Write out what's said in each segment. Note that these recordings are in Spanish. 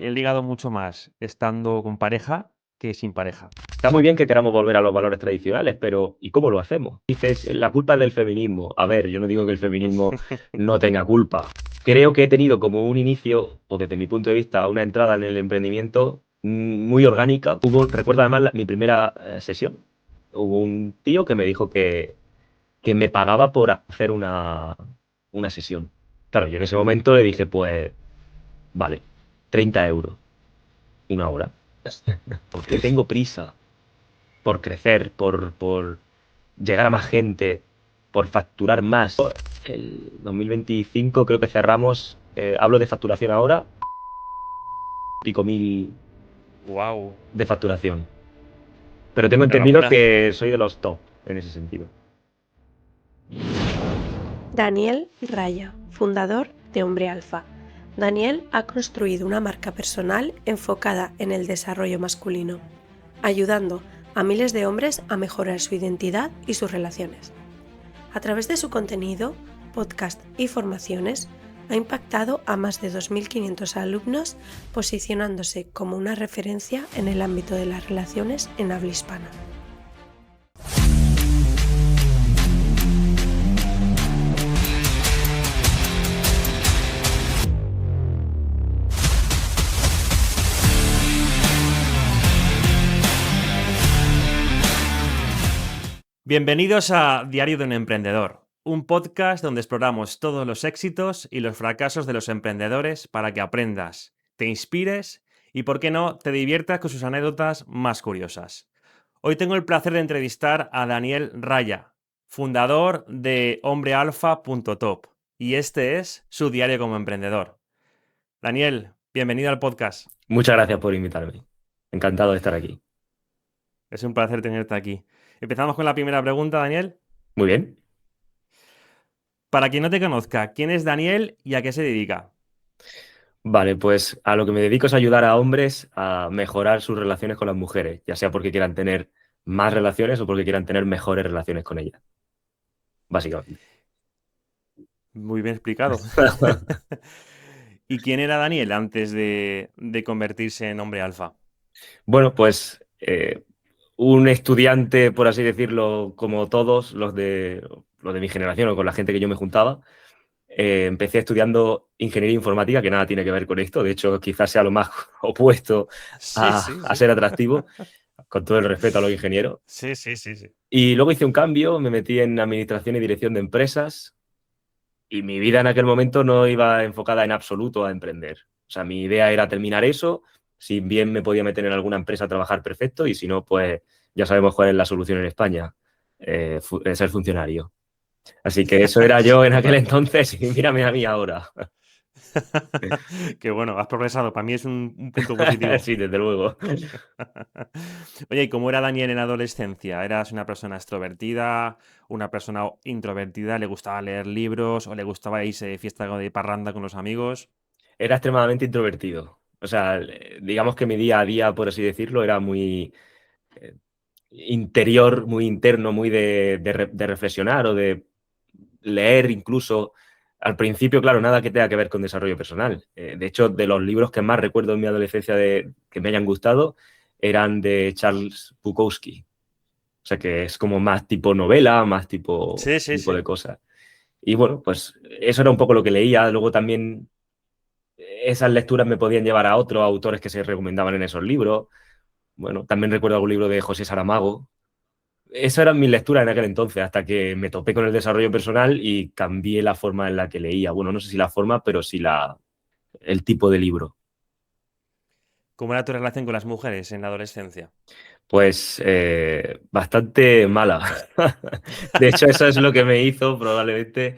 he ligado mucho más estando con pareja que sin pareja. Está muy bien que queramos volver a los valores tradicionales, pero ¿y cómo lo hacemos? Dices, la culpa es del feminismo. A ver, yo no digo que el feminismo no tenga culpa. Creo que he tenido como un inicio, o desde mi punto de vista, una entrada en el emprendimiento muy orgánica. Recuerdo además mi primera sesión. Hubo un tío que me dijo que me pagaba por hacer una sesión. Claro, yo en ese momento le dije, pues, vale, 30 euros, una hora. Porque tengo prisa por crecer, por llegar a más gente, por facturar más. El 2025 creo que cerramos, hablo de facturación ahora, pico mil Wow. de facturación. Pero tengo entendido Enhorabuena. que soy de los top en ese sentido. Daniel Raya, fundador de Hombre Alfa. Daniel ha construido una marca personal enfocada en el desarrollo masculino, ayudando a miles de hombres a mejorar su identidad y sus relaciones. A través de su contenido, podcast y formaciones, ha impactado a más de 2.500 alumnos, posicionándose como una referencia en el ámbito de las relaciones en habla hispana. Bienvenidos a Diario de un Emprendedor, un podcast donde exploramos todos los éxitos y los fracasos de los emprendedores para que aprendas, te inspires y, por qué no, te diviertas con sus anécdotas más curiosas. Hoy tengo el placer de entrevistar a Daniel Raya, fundador de hombrealfa.top, y este es su diario como emprendedor. Daniel, bienvenido al podcast. Muchas gracias por invitarme. Encantado de estar aquí. Es un placer tenerte aquí. Empezamos con la primera pregunta, Daniel. Muy bien. Para quien no te conozca, ¿quién es Daniel y a qué se dedica? Vale, pues a lo que me dedico es ayudar a hombres a mejorar sus relaciones con las mujeres, ya sea porque quieran tener más relaciones o porque quieran tener mejores relaciones con ellas, básicamente. Muy bien explicado. ¿Y quién era Daniel antes de convertirse en hombre alfa? Bueno, pues un estudiante, por así decirlo, como todos los de mi generación o con la gente que yo me juntaba. Empecé estudiando ingeniería informática, que nada tiene que ver con esto. De hecho, quizás sea lo más opuesto Sí, sí, a sí. ser atractivo, con todo el respeto a los ingenieros. Sí, sí, sí, sí. Y luego hice un cambio, me metí en administración y dirección de empresas. Y mi vida en aquel momento no iba enfocada en absoluto a emprender. O sea, mi idea era terminar eso. Si bien me podía meter en alguna empresa a trabajar, perfecto. Y si no, pues ya sabemos cuál es la solución en España. Ser funcionario. Así que eso era yo en aquel Total. entonces y mírame a mí ahora. Que bueno, has progresado. Para mí es un punto positivo. Sí, desde luego. Oye, ¿y cómo era Daniel en la adolescencia? ¿Eras una persona extrovertida, una persona introvertida? ¿Le gustaba leer libros o le gustaba irse de fiesta o de parranda con los amigos? Era extremadamente introvertido. O sea, digamos que mi día a día, por así decirlo, era muy eh, interior, muy interno, muy de reflexionar o de leer incluso. Al principio, claro, nada que tenga que ver con desarrollo personal. De hecho, de los libros que más recuerdo en mi adolescencia que me hayan gustado eran de Charles Bukowski. O sea, que es como más tipo novela, más Sí, sí, tipo de sí. cosas. Y bueno, pues eso era un poco lo que leía. Luego también esas lecturas me podían llevar a otros autores que se recomendaban en esos libros. Bueno, también recuerdo algún libro de José Saramago. Esas eran mis lecturas en aquel entonces, hasta que me topé con el desarrollo personal y cambié la forma en la que leía. Bueno, no sé si la forma, pero sí el tipo de libro. ¿Cómo era tu relación con las mujeres en la adolescencia? Pues bastante mala. De hecho, eso es lo que me hizo probablemente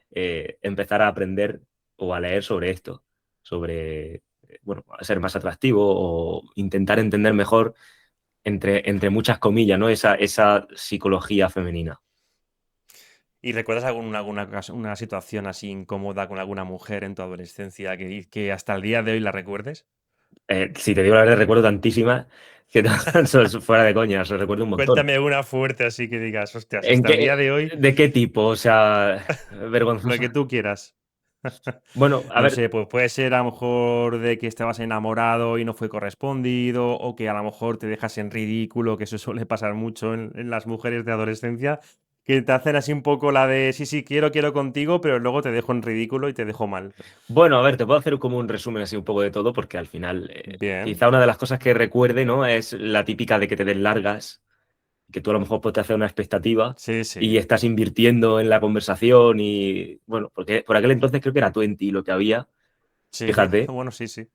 empezar a aprender o a leer sobre esto, sobre, bueno, a ser más atractivo o intentar entender mejor, entre muchas comillas, ¿no? Esa psicología femenina. ¿Y recuerdas una situación así incómoda con alguna mujer en tu adolescencia que hasta el día de hoy la recuerdes? Si te digo la verdad, recuerdo tantísimas que fuera de coña, se recuerdo un montón. Cuéntame una fuerte así que digas, hostias, hasta el día de hoy, ¿De qué tipo? O sea, lo que vergonzosa. tú quieras. Bueno, a No ver, sé, pues puede ser a lo mejor de que estabas enamorado y no fue correspondido, o que a lo mejor te dejas en ridículo, que eso suele pasar mucho en las mujeres de adolescencia, que te hacen así un poco la de sí, sí, quiero contigo, pero luego te dejo en ridículo y te dejo mal. bueno, a ver, te puedo hacer como un resumen así un poco de todo, porque al final, Bien, quizá una de las cosas que recuerde, ¿no? Es la típica de que te den largas, que tú a lo mejor pues, te haces una expectativa sí, y sí, estás invirtiendo en la conversación y, bueno, porque por aquel entonces creo que era 20 lo que había, sí, fíjate. bueno, sí, sí.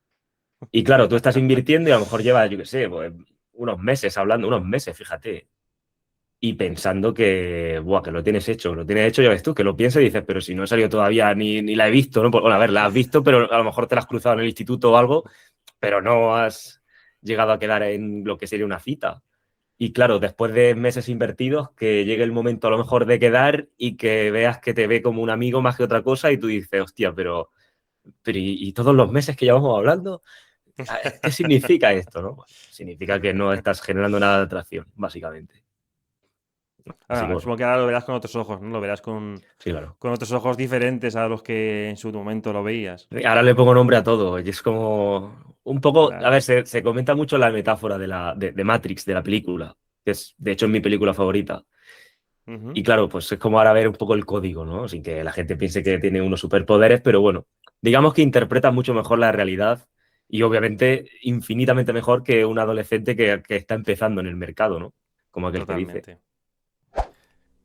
Y claro, tú estás invirtiendo y a lo mejor llevas, yo qué sé, pues, unos meses hablando, unos meses, fíjate. Y pensando que, buah, que lo tienes hecho, ya ves tú, que lo piensas y dices, pero si no he salido todavía ni la he visto, ¿no? Bueno, a ver, la has visto, pero a lo mejor te la has cruzado en el instituto o algo, pero no has llegado a quedar en lo que sería una cita. Y claro, después de meses invertidos, que llegue el momento a lo mejor de quedar y que veas que te ve como un amigo más que otra cosa y tú dices, hostia, pero ¿y todos los meses que llevamos hablando? ¿Qué significa esto, no? Bueno, significa que no estás generando nada de atracción, básicamente. Así que Ahora, bueno, supongo que ahora lo verás con otros ojos, ¿no? Lo verás sí, claro. con otros ojos diferentes a los que en su momento lo veías. Ahora le pongo nombre a todo y es como un poco, a ver, Claro. se comenta mucho la metáfora de Matrix, de la película, que es de hecho es mi película favorita. Ujú. Y claro, pues es como ahora ver un poco el código, ¿no? Sin que la gente piense que tiene unos superpoderes, pero bueno, digamos que interpreta mucho mejor la realidad y obviamente infinitamente mejor que un adolescente que está empezando en el mercado, ¿no? Como aquel que dice. Totalmente.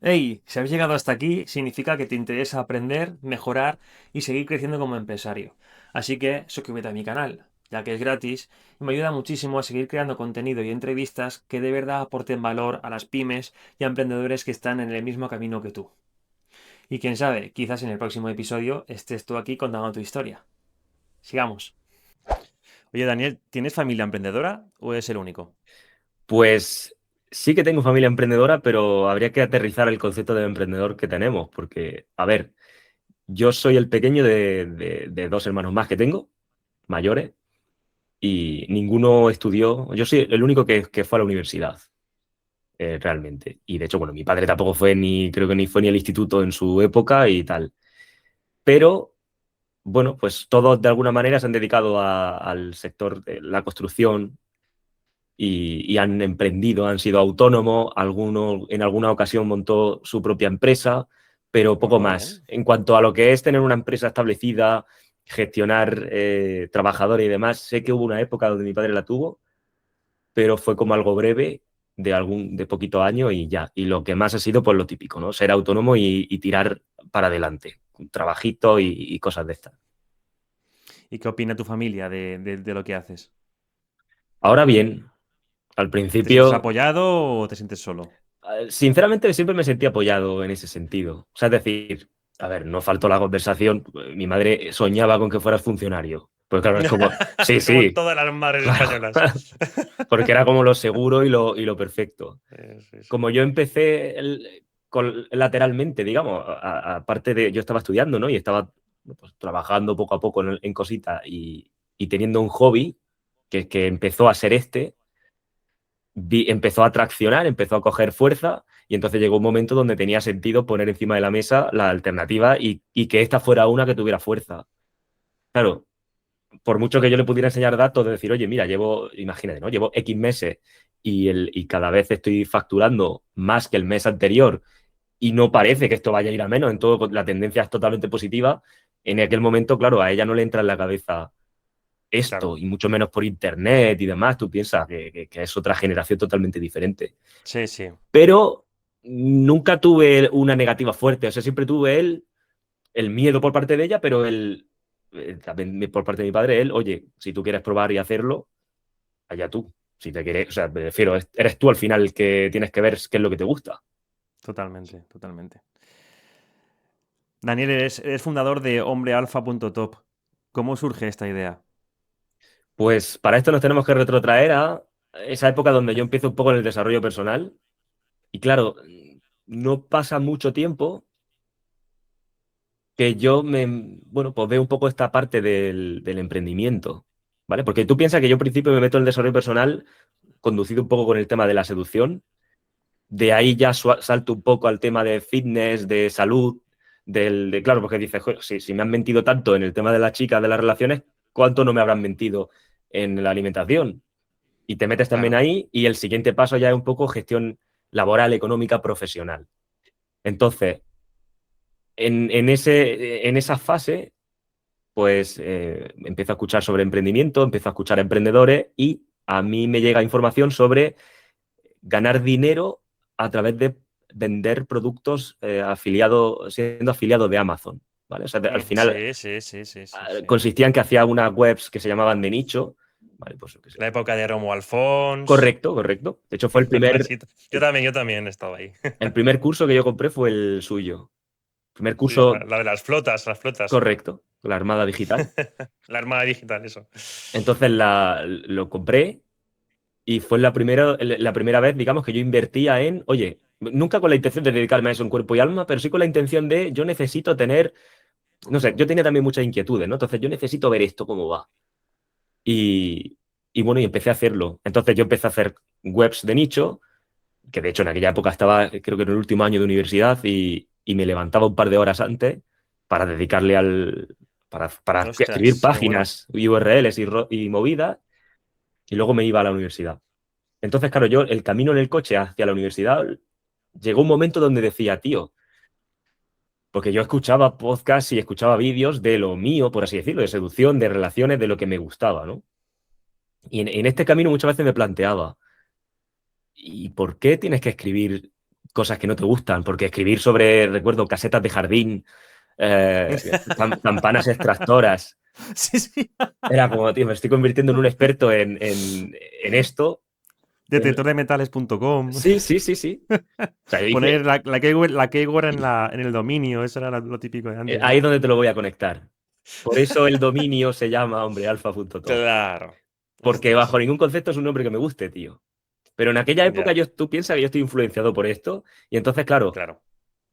Hey, si habéis llegado hasta aquí, significa que te interesa aprender, mejorar y seguir creciendo como empresario. Así que suscríbete a mi canal, ya que es gratis y me ayuda muchísimo a seguir creando contenido y entrevistas que de verdad aporten valor a las pymes y a emprendedores que están en el mismo camino que tú. Y quién sabe, quizás en el próximo episodio estés tú aquí contando tu historia. Sigamos. Oye, Daniel, ¿tienes familia emprendedora o eres el único? Pues sí que tengo familia emprendedora, pero habría que aterrizar el concepto de emprendedor que tenemos, porque, a ver, yo soy el pequeño de dos hermanos más que tengo, mayores, y ninguno estudió, yo soy el único que fue a la universidad, realmente. Y de hecho, bueno, mi padre tampoco fue ni, creo que ni fue ni al instituto en su época y tal. Pero, bueno, pues todos de alguna manera se han dedicado al sector de la construcción y han emprendido, han sido autónomos, alguno en alguna ocasión montó su propia empresa, pero Ah, poco muy más. bien. En cuanto a lo que es tener una empresa establecida, gestionar trabajadores y demás, sé que hubo una época donde mi padre la tuvo, pero fue como algo breve de poquito año y ya. Y lo que más ha sido pues lo típico, ¿no? Ser autónomo y tirar para adelante, un trabajito y cosas de estas. ¿Y qué opina tu familia de lo que haces? Ahora bien, al ¿Te sientes principio apoyado o te sientes solo? sinceramente, siempre me sentí apoyado en ese sentido. O sea, es decir, a ver, no faltó la conversación. Mi madre soñaba con que fueras funcionario. Pues claro, es como, sí, Como sí, todas las madres claro. españolas. Porque era como lo seguro y lo perfecto. Sí, sí. Como yo empecé lateralmente, digamos, aparte de, yo estaba estudiando, ¿no? Y estaba pues, trabajando poco a poco en cositas y teniendo un hobby que empezó a ser empezó a traccionar, empezó a coger fuerza y entonces llegó un momento donde tenía sentido poner encima de la mesa la alternativa y que esta fuera una que tuviera fuerza. Claro, por mucho que yo le pudiera enseñar datos de decir, oye, mira, imagínate, ¿no? Llevo X meses y cada vez estoy facturando más que el mes anterior y no parece que esto vaya a ir a menos, en todo la tendencia es totalmente positiva. En aquel momento, claro, a ella no le entra en la cabeza esto, Claro. y mucho menos por internet y demás, tú piensas que es otra generación totalmente diferente. Sí, sí. Pero nunca tuve una negativa fuerte, o sea, siempre tuve el miedo por parte de ella, pero también por parte de mi padre, oye, si tú quieres probar y hacerlo, allá tú. Si te quieres, o sea, me refiero, eres tú al final el que tienes que ver qué es lo que te gusta. Totalmente, totalmente. Daniel, eres fundador de hombrealfa.top. ¿Cómo surge esta idea? Pues para esto nos tenemos que retrotraer a esa época donde yo empiezo un poco en el desarrollo personal. Y claro, no pasa mucho tiempo que bueno, pues veo un poco esta parte del emprendimiento, ¿vale? Porque tú piensas que yo en principio me meto en el desarrollo personal conducido un poco con el tema de la seducción, de ahí ya salto un poco al tema de fitness, de salud, claro, porque dices, "Joder, si me han mentido tanto en el tema de las chicas, de las relaciones, ¿cuánto no me habrán mentido en la alimentación?". Y te metes también Claro. ahí y el siguiente paso ya es un poco gestión laboral, económica, profesional. Entonces, en esa fase, pues empiezo a escuchar sobre emprendimiento, empiezo a escuchar a emprendedores y a mí me llega información sobre ganar dinero a través de vender productos siendo afiliado de Amazon, ¿vale? O sea, al final Sí. consistía en que hacía unas webs que se llamaban de nicho, ¿vale? Pues, qué sé. La época de Romo Alfons. Correcto, correcto. De hecho, fue Sí, yo también he estado ahí. el primer curso que yo compré fue el suyo. Primer Sí, curso la de las flotas. correcto, la Armada Digital. La Armada Digital, eso. Entonces lo compré y fue la primera vez, digamos, que yo invertía oye, nunca con la intención de dedicarme a eso en cuerpo y alma, pero sí con la intención de, yo necesito tener, no sé, yo tenía también muchas inquietudes, ¿no? Entonces yo necesito ver esto cómo va. Y, y bueno, y empecé a hacerlo. Entonces yo empecé a hacer webs de nicho, que de hecho en aquella época estaba, creo que en el último año de universidad, y me levantaba un par de horas antes para dedicarle para escribir Ostras, qué bueno. páginas, URLs y movidas, y luego me iba a la universidad. Entonces, claro, yo el camino en el coche hacia la universidad llegó un momento donde decía, tío, porque yo escuchaba podcasts y escuchaba vídeos de lo mío, por así decirlo, de seducción, de relaciones, de lo que me gustaba, ¿no? Y en este camino muchas veces me planteaba, ¿y por qué tienes que escribir cosas que no te gustan? Porque escribir sobre, recuerdo, casetas de jardín, campanas extractoras, Sí. era como, tío, me estoy convirtiendo en un experto en esto. Detectordemetales.com. Sí, sí, sí, sí. O sea, yo hice, Poner la keyword en el dominio, eso era lo típico de antes, ahí ¿no? es donde te lo voy a conectar. Por eso el dominio se llama hombrealfa.top. Claro. Porque Ostras. bajo ningún concepto es un nombre que me guste, tío. Pero en aquella época Ya, tú piensas que yo estoy influenciado por esto. Y entonces, claro, claro.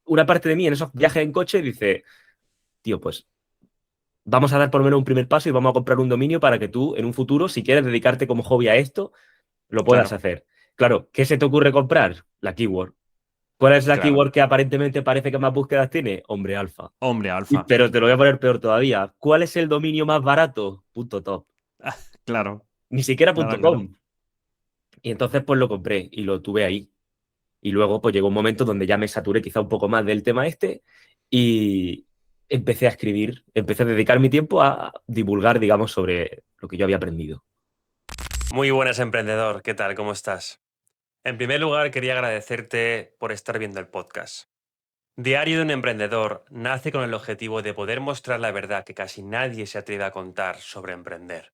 una parte de mí en esos viajes en coche dice, tío, pues vamos a dar por lo menos un primer paso y vamos a comprar un dominio para que tú, en un futuro, si quieres dedicarte como hobby a esto, lo puedas Claro, hacer. Claro, ¿qué se te ocurre comprar? La keyword. ¿Cuál es la claro. keyword que aparentemente parece que más búsquedas tiene? Hombre alfa. Hombre, alfa. Pero te lo voy a poner peor todavía. ¿Cuál es el dominio más barato? Punto top. Claro, Ni siquiera punto claro. com. Y entonces pues lo compré y lo tuve ahí. Y luego pues llegó un momento donde ya me saturé quizá un poco más del tema este y empecé a escribir, empecé a dedicar mi tiempo a divulgar, digamos, sobre lo que yo había aprendido. Muy buenas, emprendedor. ¿Qué tal? ¿Cómo estás? En primer lugar, quería agradecerte por estar viendo el podcast. Diario de un emprendedor nace con el objetivo de poder mostrar la verdad que casi nadie se atreve a contar sobre emprender.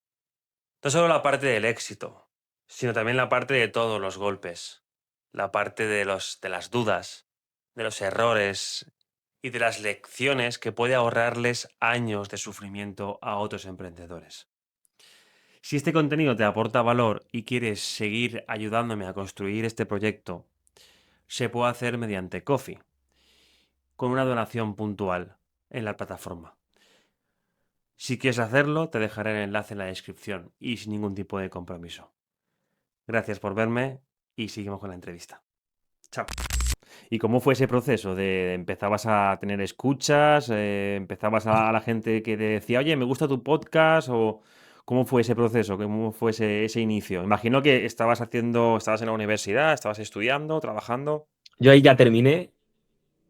No solo la parte del éxito, sino también la parte de todos los golpes, la parte de las dudas, de los errores y de las lecciones que puede ahorrarles años de sufrimiento a otros emprendedores. Si este contenido te aporta valor y quieres seguir ayudándome a construir este proyecto, se puede hacer mediante Coffee, con una donación puntual en la plataforma. Si quieres hacerlo, te dejaré el enlace en la descripción y sin ningún tipo de compromiso. Gracias por verme y seguimos con la entrevista. Chao. ¿Y cómo fue ese proceso? ¿Empezabas a tener escuchas? ¿Empezabas a la gente que te decía, oye, me gusta tu podcast? ¿O cómo fue ese proceso? ¿Cómo fue ese inicio? Imagino que estabas en la universidad, estabas estudiando, trabajando. Yo ahí ya terminé,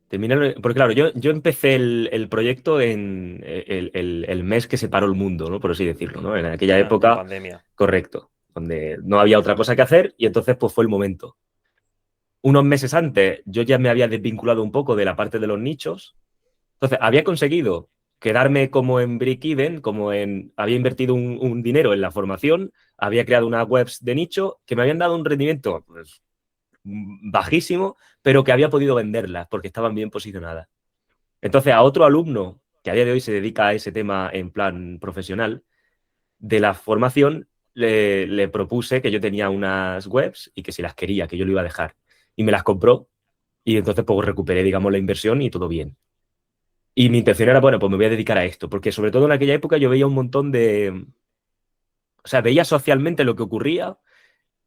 porque claro, yo empecé el proyecto en el mes que separó el mundo, ¿no? Por así decirlo, ¿no? En aquella En época, pandemia. correcto, donde no había otra cosa que hacer y entonces pues fue el momento. Unos meses antes yo ya me había desvinculado un poco de la parte de los nichos. Entonces, había conseguido quedarme como en break-even, había invertido un dinero en la formación, había creado unas webs de nicho que me habían dado un rendimiento pues, bajísimo, pero que había podido venderlas porque estaban bien posicionadas. Entonces, a otro alumno que a día de hoy se dedica a ese tema en plan profesional de la formación, le propuse que yo tenía unas webs y que si las quería, que yo lo iba a dejar. Y me las compró y entonces pues recuperé, digamos, la inversión y todo bien. Y mi intención era, bueno, pues me voy a dedicar a esto, porque sobre todo en aquella época yo veía un montón o sea, veía socialmente lo que ocurría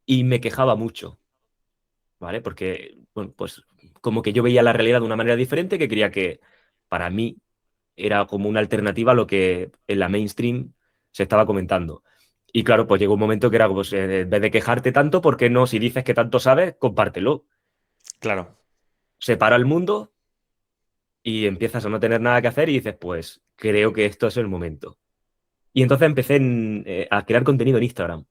y me quejaba mucho, ¿vale? Porque, bueno, pues como que yo veía la realidad de una manera diferente, que quería que para mí era como una alternativa a lo que en la mainstream se estaba comentando. Y claro, pues llegó un momento que era como, pues, en vez de quejarte tanto, ¿por qué no? Si dices que tanto sabes, compártelo. Claro. Separa el mundo y empiezas a no tener nada que hacer y dices, pues creo que esto es el momento. Y entonces empecé a crear contenido en Instagram.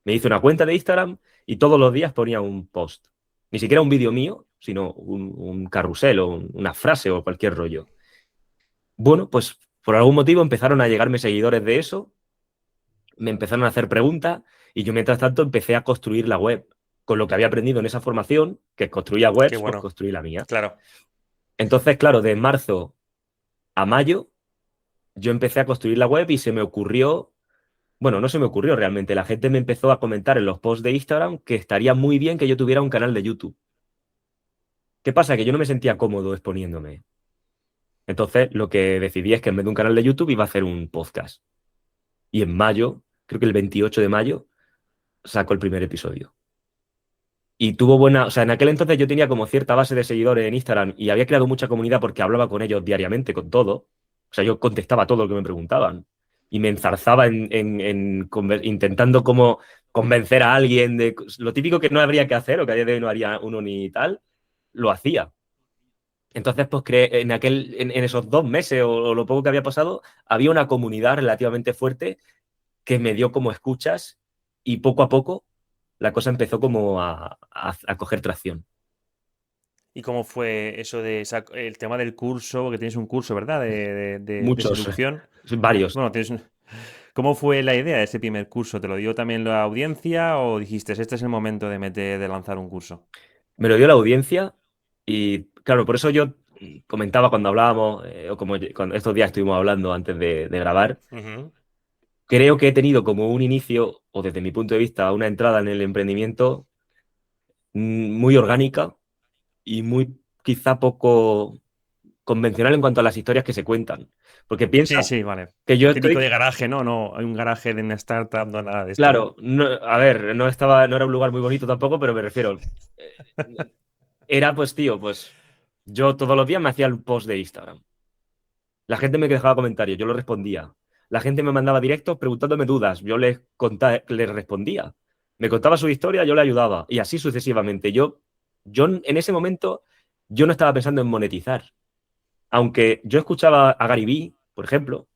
Me hice una cuenta de Instagram y todos los días ponía un post. Ni siquiera un vídeo mío, sino un carrusel o una frase o cualquier rollo. Bueno, pues por algún motivo empezaron a llegarme seguidores de eso, me empezaron a hacer preguntas y yo mientras tanto empecé a construir la web. Con lo que había aprendido en esa formación, que construía Qué webs, pues bueno. construí la mía. Claro. Entonces, claro, de marzo a mayo yo empecé a construir la web y se me ocurrió, bueno, no se me ocurrió realmente, la gente me empezó a comentar en los posts de Instagram que estaría muy bien que yo tuviera un canal de YouTube. ¿Qué pasa? Que yo no me sentía cómodo exponiéndome. Entonces, lo que decidí es que en vez de un canal de YouTube iba a hacer un podcast. Y en mayo, creo que el 28 de mayo, saco el primer episodio. Y tuvo buena, o sea, en aquel entonces yo tenía como cierta base de seguidores en Instagram y había creado mucha comunidad porque hablaba con ellos diariamente, con todo. O sea, yo contestaba todo lo que me preguntaban y me enzarzaba intentando como convencer a alguien de lo típico que no habría que hacer o que a día de hoy no haría uno ni tal, lo hacía. Entonces, pues creé, en esos 2 meses o lo poco que había pasado, había una comunidad relativamente fuerte que me dio como escuchas y poco a poco la cosa empezó como a coger tracción. ¿Y cómo fue eso de el tema del curso? Que tienes un curso, ¿verdad? De Muchos, seducción. varios. Bueno, ¿cómo fue la idea de ese primer curso? ¿Te lo dio también la audiencia o dijiste, este es el momento de lanzar un curso? Me lo dio la audiencia y claro, por eso yo comentaba cuando hablábamos, o como cuando estos días estuvimos hablando antes de grabar, Ujú. creo que he tenido como un inicio, o desde mi punto de vista, una entrada en el emprendimiento muy orgánica y muy quizá poco convencional en cuanto a las historias que se cuentan. Porque Sí, piensa sí, vale. que yo Típico de estoy, garaje, ¿no? No, hay un garaje de una startup, no nada de esto, ¿no? claro, a ver, no era un lugar muy bonito tampoco, pero me refiero, era pues tío, pues yo todos los días me hacía el post de Instagram. La gente me dejaba comentarios, yo los respondía. La gente me mandaba directos preguntándome dudas, les respondía. Me contaba su historia, yo le ayudaba. Y así sucesivamente. Yo en ese momento, yo no estaba pensando en monetizar. Aunque yo escuchaba a Gary Vee, por ejemplo,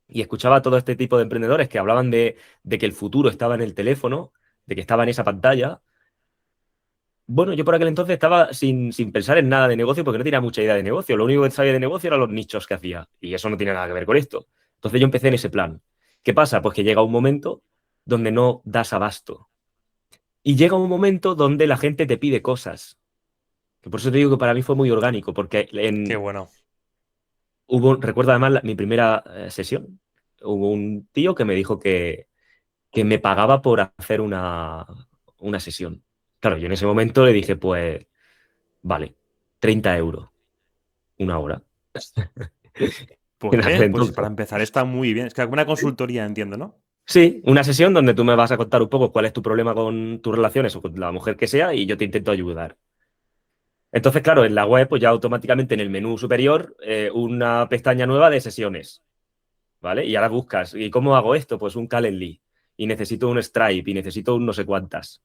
y escuchaba a todo este tipo de emprendedores que hablaban de que el futuro estaba en el teléfono, de que estaba en esa pantalla. Bueno, yo por aquel entonces estaba sin pensar en nada de negocio porque no tenía mucha idea de negocio. Lo único que sabía de negocio eran los nichos que hacía. Y eso no tiene nada que ver con esto. Entonces yo empecé en ese plan. ¿Qué pasa? Pues que llega un momento donde no das abasto. Y llega un momento donde la gente te pide cosas. Que por eso te digo que para mí fue muy orgánico, porque Qué bueno. recuerdo además mi primera sesión. Hubo un tío que me dijo que me pagaba por hacer una sesión. Claro, yo en ese momento le dije, pues, vale, 30 euros, una hora. En aquel Pues para entonces. empezar está muy bien. Es que alguna consultoría, entiendo, ¿no? Sí, una sesión donde tú me vas a contar un poco cuál es tu problema con tus relaciones o con la mujer que sea y yo te intento ayudar. Entonces, claro, en la web, pues ya automáticamente en el menú superior, una pestaña nueva de sesiones, ¿vale? Y ahora buscas, ¿y cómo hago esto? Pues un Calendly, y necesito un Stripe, y necesito un no sé cuántas.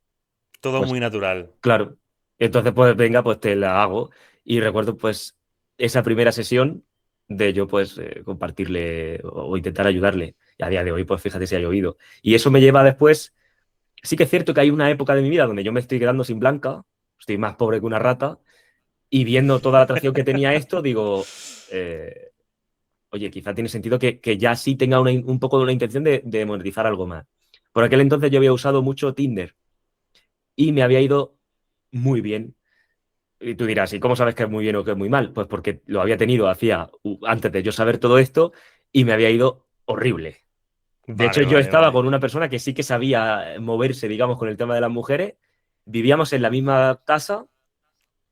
Todo Pues muy natural. claro. Entonces, pues venga, pues te la hago. Y recuerdo, pues, esa primera sesión de yo, pues, compartirle o intentar ayudarle. Y a día de hoy, pues, fíjate si ha llovido. Y eso me lleva después. Sí que es cierto que hay una época de mi vida donde yo me estoy quedando sin blanca, estoy más pobre que una rata, y viendo toda la atracción que tenía esto, digo, oye, quizá tiene sentido que ya sí tenga un poco de una intención de monetizar algo más. Por aquel entonces yo había usado mucho Tinder y me había ido muy bien. Y tú dirás, ¿y cómo sabes que es muy bien o que es muy mal? Pues porque lo había tenido antes de yo saber todo esto y me había ido horrible. De hecho, Vale, yo vale, estaba vale. con una persona que sí que sabía moverse, digamos, con el tema de las mujeres. Vivíamos en la misma casa,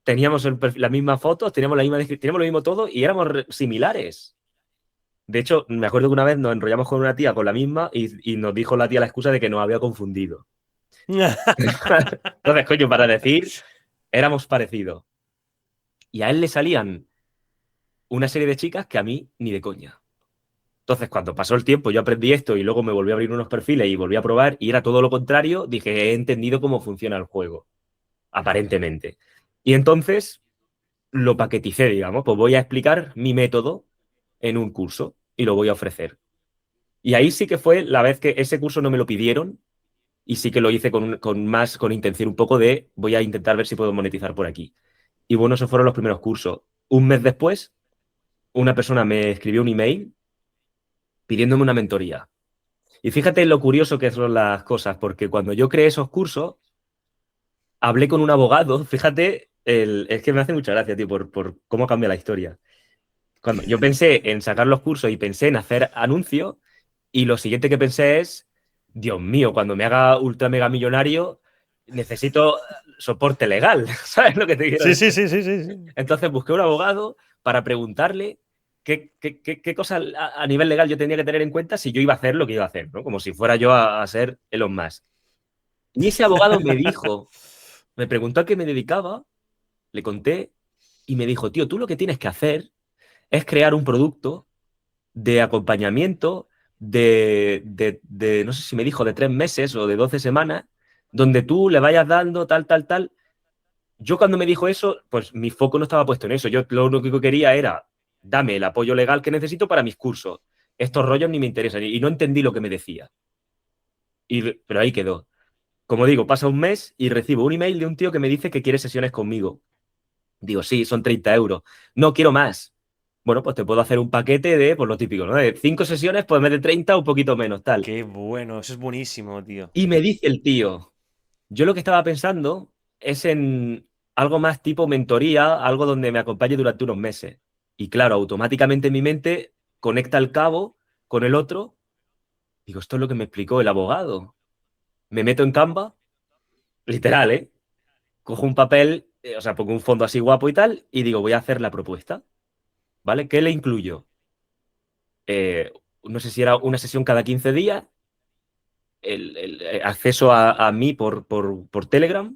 teníamos las mismas fotos, teníamos la misma teníamos lo mismo todo y éramos similares. De hecho, me acuerdo que una vez nos enrollamos con una tía con la misma y nos dijo la tía la excusa de que nos había confundido. Entonces, coño, para decir, éramos parecidos. Y a él le salían una serie de chicas que a mí ni de coña. Entonces, cuando pasó el tiempo, yo aprendí esto y luego me volví a abrir unos perfiles y volví a probar y era todo lo contrario, dije, he entendido cómo funciona el juego, aparentemente. Y entonces lo paqueticé, digamos, pues voy a explicar mi método en un curso y lo voy a ofrecer. Y ahí sí que fue la vez que ese curso no me lo pidieron y sí que lo hice con intención un poco de voy a intentar ver si puedo monetizar por aquí. Y bueno, esos fueron los primeros cursos. Un mes después, una persona me escribió un email pidiéndome una mentoría. Y fíjate lo curioso que son las cosas, porque cuando yo creé esos cursos, hablé con un abogado, fíjate, es que me hace mucha gracia, tío, por cómo cambia la historia. Cuando yo pensé en sacar los cursos y pensé en hacer anuncios, y lo siguiente que pensé es, Dios mío, cuando me haga ultra mega millonario, necesito soporte legal, ¿sabes lo que te quiero Sí, decir? sí, sí, sí, sí, sí. Entonces busqué un abogado para preguntarle qué cosas a nivel legal yo tenía que tener en cuenta si yo iba a hacer lo que iba a hacer, ¿no? Como si fuera yo a ser Elon Musk. Y ese abogado me dijo, me preguntó a qué me dedicaba, le conté y me dijo, tío, tú lo que tienes que hacer es crear un producto de acompañamiento no sé si me dijo, de 3 meses o de 12 semanas, donde tú le vayas dando tal, tal, tal. Yo cuando me dijo eso, pues mi foco no estaba puesto en eso. Yo lo único que quería era, dame el apoyo legal que necesito para mis cursos. Estos rollos ni me interesan y no entendí lo que me decía. Pero ahí quedó. Como digo, pasa un mes y recibo un email de un tío que me dice que quiere sesiones conmigo. Digo, sí, son 30 euros. No, quiero más. Bueno, pues te puedo hacer un paquete de, pues lo típico, ¿no? De 5 sesiones, pues en vez de 30, un poquito menos, tal. Qué bueno, eso es buenísimo, tío. Y me dice el tío, yo lo que estaba pensando es en algo más tipo mentoría, algo donde me acompañe durante unos meses. Y claro, automáticamente en mi mente conecta el cabo con el otro. Digo, esto es lo que me explicó el abogado. Me meto en Canva, literal, ¿eh? Cojo un papel, o sea, pongo un fondo así guapo y tal, y digo, voy a hacer la propuesta, ¿vale? ¿Qué le incluyo? Eh, no sé si era una sesión cada 15 días, el acceso a mí por Telegram,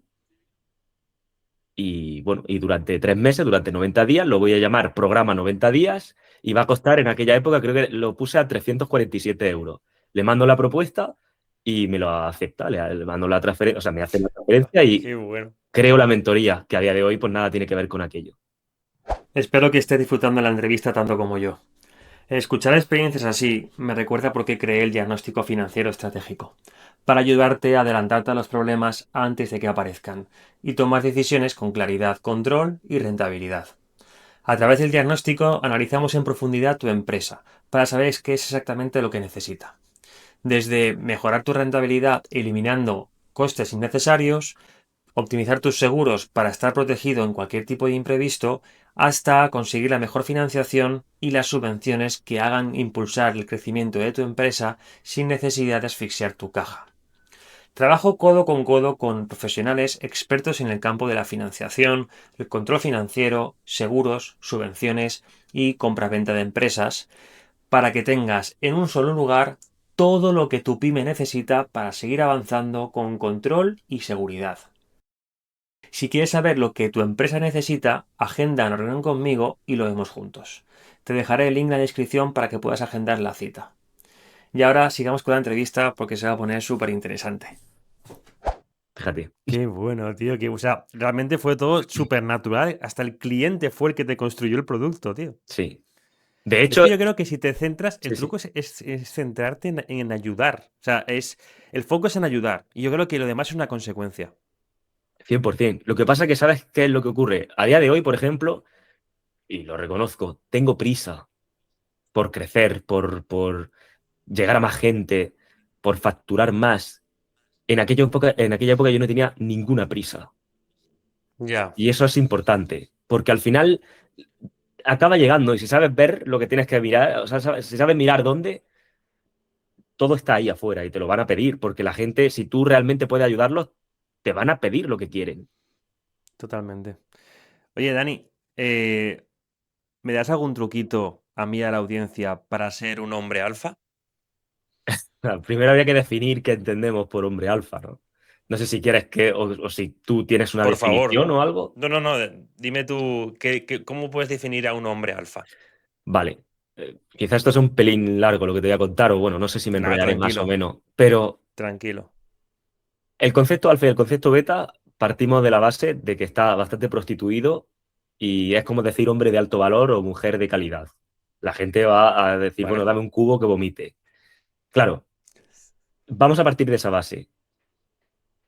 y bueno, y durante 3 meses, durante 90 días, lo voy a llamar programa 90 días, y va a costar en aquella época, creo que lo puse a 347 euros. Le mando la propuesta y me lo acepta, le mando la transferencia, o sea, me hace la transferencia y Qué bueno. creo la mentoría, que a día de hoy pues nada tiene que ver con aquello. Espero que estés disfrutando la entrevista tanto como yo. Escuchar experiencias así me recuerda por qué creé el diagnóstico financiero estratégico, para ayudarte a adelantarte a los problemas antes de que aparezcan y tomar decisiones con claridad, control y rentabilidad. A través del diagnóstico analizamos en profundidad tu empresa para saber qué es exactamente lo que necesita. Desde mejorar tu rentabilidad eliminando costes innecesarios, optimizar tus seguros para estar protegido en cualquier tipo de imprevisto, hasta conseguir la mejor financiación y las subvenciones que hagan impulsar el crecimiento de tu empresa sin necesidad de asfixiar tu caja. Trabajo codo con profesionales expertos en el campo de la financiación, el control financiero, seguros, subvenciones y compra-venta de empresas, para que tengas en un solo lugar todo lo que tu pyme necesita para seguir avanzando con control y seguridad. Si quieres saber lo que tu empresa necesita, agenda una reunión conmigo y lo vemos juntos. Te dejaré el link en la descripción para que puedas agendar la cita. Y ahora sigamos con la entrevista porque se va a poner súper interesante. Fíjate. Qué bueno, tío. O sea, realmente fue todo súper natural. Hasta el cliente fue el que te construyó el producto, tío. Sí. De Es hecho, que yo creo que si te centras, el sí, sí, truco es centrarte en ayudar. O sea, el foco es en ayudar. Y yo creo que lo demás es una consecuencia. 100%. Lo que pasa es que sabes qué es lo que ocurre. A día de hoy, por ejemplo, y lo reconozco, tengo prisa por crecer, por llegar a más gente, por facturar más. En aquella época yo no tenía ninguna prisa. Ya, Y eso es importante, porque al final acaba llegando y si sabes ver lo que tienes que mirar, o sea, si sabes mirar dónde, todo está ahí afuera y te lo van a pedir, porque la gente, si tú realmente puedes ayudarlos, te van a pedir lo que quieren. totalmente. Oye, Dani, ¿me das algún truquito a mí y a la audiencia para ser un hombre alfa? Claro, primero habría que definir qué entendemos por hombre alfa, ¿no? No sé si quieres o si tú tienes una Por favor. definición o algo. No, no, no. Dime tú, ¿cómo puedes definir a un hombre alfa? Vale. Quizás esto es un pelín largo lo que te voy a contar, o bueno, no sé si me Nada, enrollaré más o tranquilo, menos, pero tranquilo. el concepto alfa y el concepto beta partimos de la base de que está bastante prostituido y es como decir hombre de alto valor o mujer de calidad. La gente va a decir, bueno, Vale. dame un cubo que vomite. Claro, vamos a partir de esa base.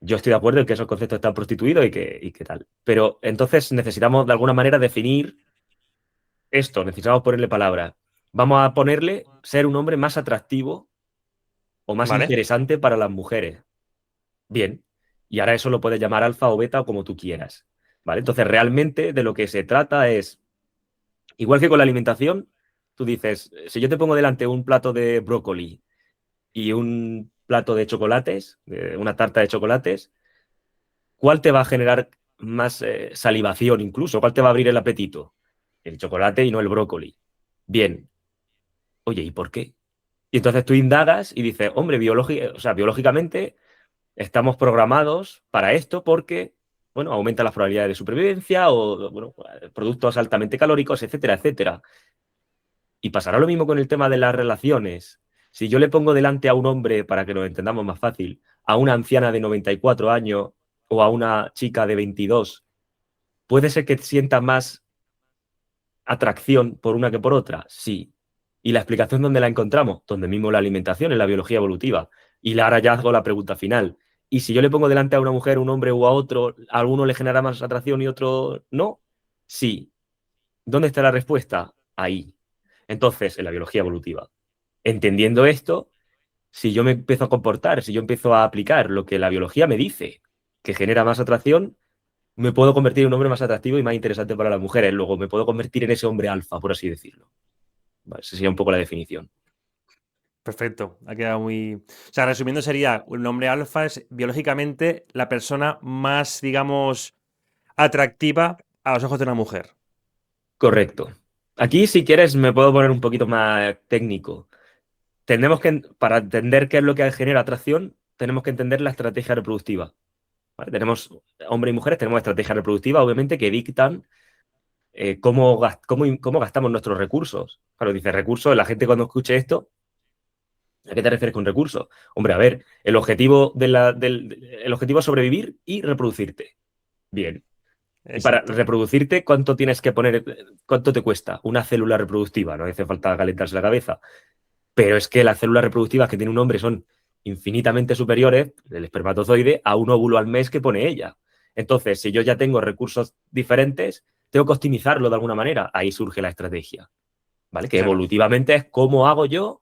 Yo estoy de acuerdo en que esos conceptos están prostituidos y que tal. Pero entonces necesitamos de alguna manera definir esto, necesitamos ponerle palabras. Vamos a ponerle ser un hombre más atractivo o más ¿Vale? interesante para las mujeres. Bien. Y ahora eso lo puedes llamar alfa o beta o como tú quieras. ¿Vale? Entonces, realmente de lo que se trata es, igual que con la alimentación, tú dices, si yo te pongo delante un plato de brócoli y un plato de chocolates, una tarta de chocolates, ¿cuál te va a generar más salivación incluso? ¿Cuál te va a abrir el apetito? El chocolate y no el brócoli. Bien. Oye, ¿y por qué? Y entonces tú indagas y dices, hombre, o sea, biológicamente estamos programados para esto porque, bueno, aumenta las probabilidades de supervivencia o, bueno, productos altamente calóricos, etcétera, etcétera. Y pasará lo mismo con el tema de las relaciones. Si yo le pongo delante a un hombre, para que nos entendamos más fácil, a una anciana de 94 años o a una chica de 22, ¿puede ser que sienta más atracción por una que por otra? Sí. ¿Y la explicación dónde la encontramos? Donde mismo la alimentación, en la biología evolutiva. Y ahora ya hago la pregunta final. ¿Y si yo le pongo delante a una mujer, un hombre o a otro, a alguno le genera más atracción y otro no? Sí. ¿Dónde está la respuesta? Ahí. Entonces, en la biología evolutiva. Entendiendo esto, si yo me empiezo a comportar, si yo empiezo a aplicar lo que la biología me dice que genera más atracción, me puedo convertir en un hombre más atractivo y más interesante para las mujeres. Luego me puedo convertir en ese hombre alfa, por así decirlo. Vale, esa sería un poco la definición. Perfecto. Ha quedado muy. O sea, resumiendo, sería un hombre alfa es biológicamente la persona más, digamos, atractiva a los ojos de una mujer. Correcto. Aquí, si quieres, me puedo poner un poquito más técnico. Tenemos que, para entender qué es lo que genera atracción, tenemos que entender la estrategia reproductiva. ¿Vale? Tenemos hombres y mujeres, tenemos estrategias reproductivas, obviamente, que dictan cómo gastamos nuestros recursos. Claro, dice recursos, la gente cuando escuche esto, ¿a qué te refieres con recursos? Hombre, a ver, el objetivo es sobrevivir y reproducirte. Bien. Y para Exacto. reproducirte, ¿cuánto tienes que poner? ¿Cuánto te cuesta una célula reproductiva? No hace falta calentarse la cabeza. Pero es que las células reproductivas que tiene un hombre son infinitamente superiores, el espermatozoide, a un óvulo al mes que pone ella. Entonces, si yo ya tengo recursos diferentes, tengo que optimizarlo de alguna manera. Ahí surge la estrategia, ¿vale? Que Claro. evolutivamente es cómo hago yo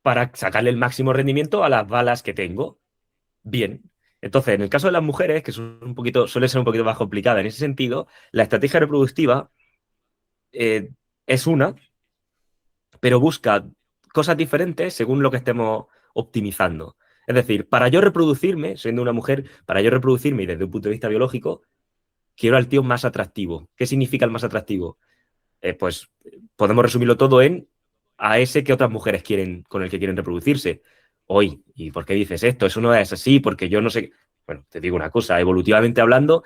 para sacarle el máximo rendimiento a las balas que tengo. Bien. Entonces, en el caso de las mujeres, que son suele ser un poquito más complicada en ese sentido, la estrategia reproductiva eh, es una, pero busca cosas diferentes según lo que estemos optimizando. Es decir, para yo reproducirme, siendo una mujer, para yo reproducirme y desde un punto de vista biológico, quiero al tío más atractivo. ¿Qué significa el más atractivo? Pues podemos resumirlo todo en a ese que otras mujeres quieren, con el que quieren reproducirse. Hoy, ¿y por qué dices esto? Eso no es así, porque yo no sé. Bueno, te digo una cosa, evolutivamente hablando,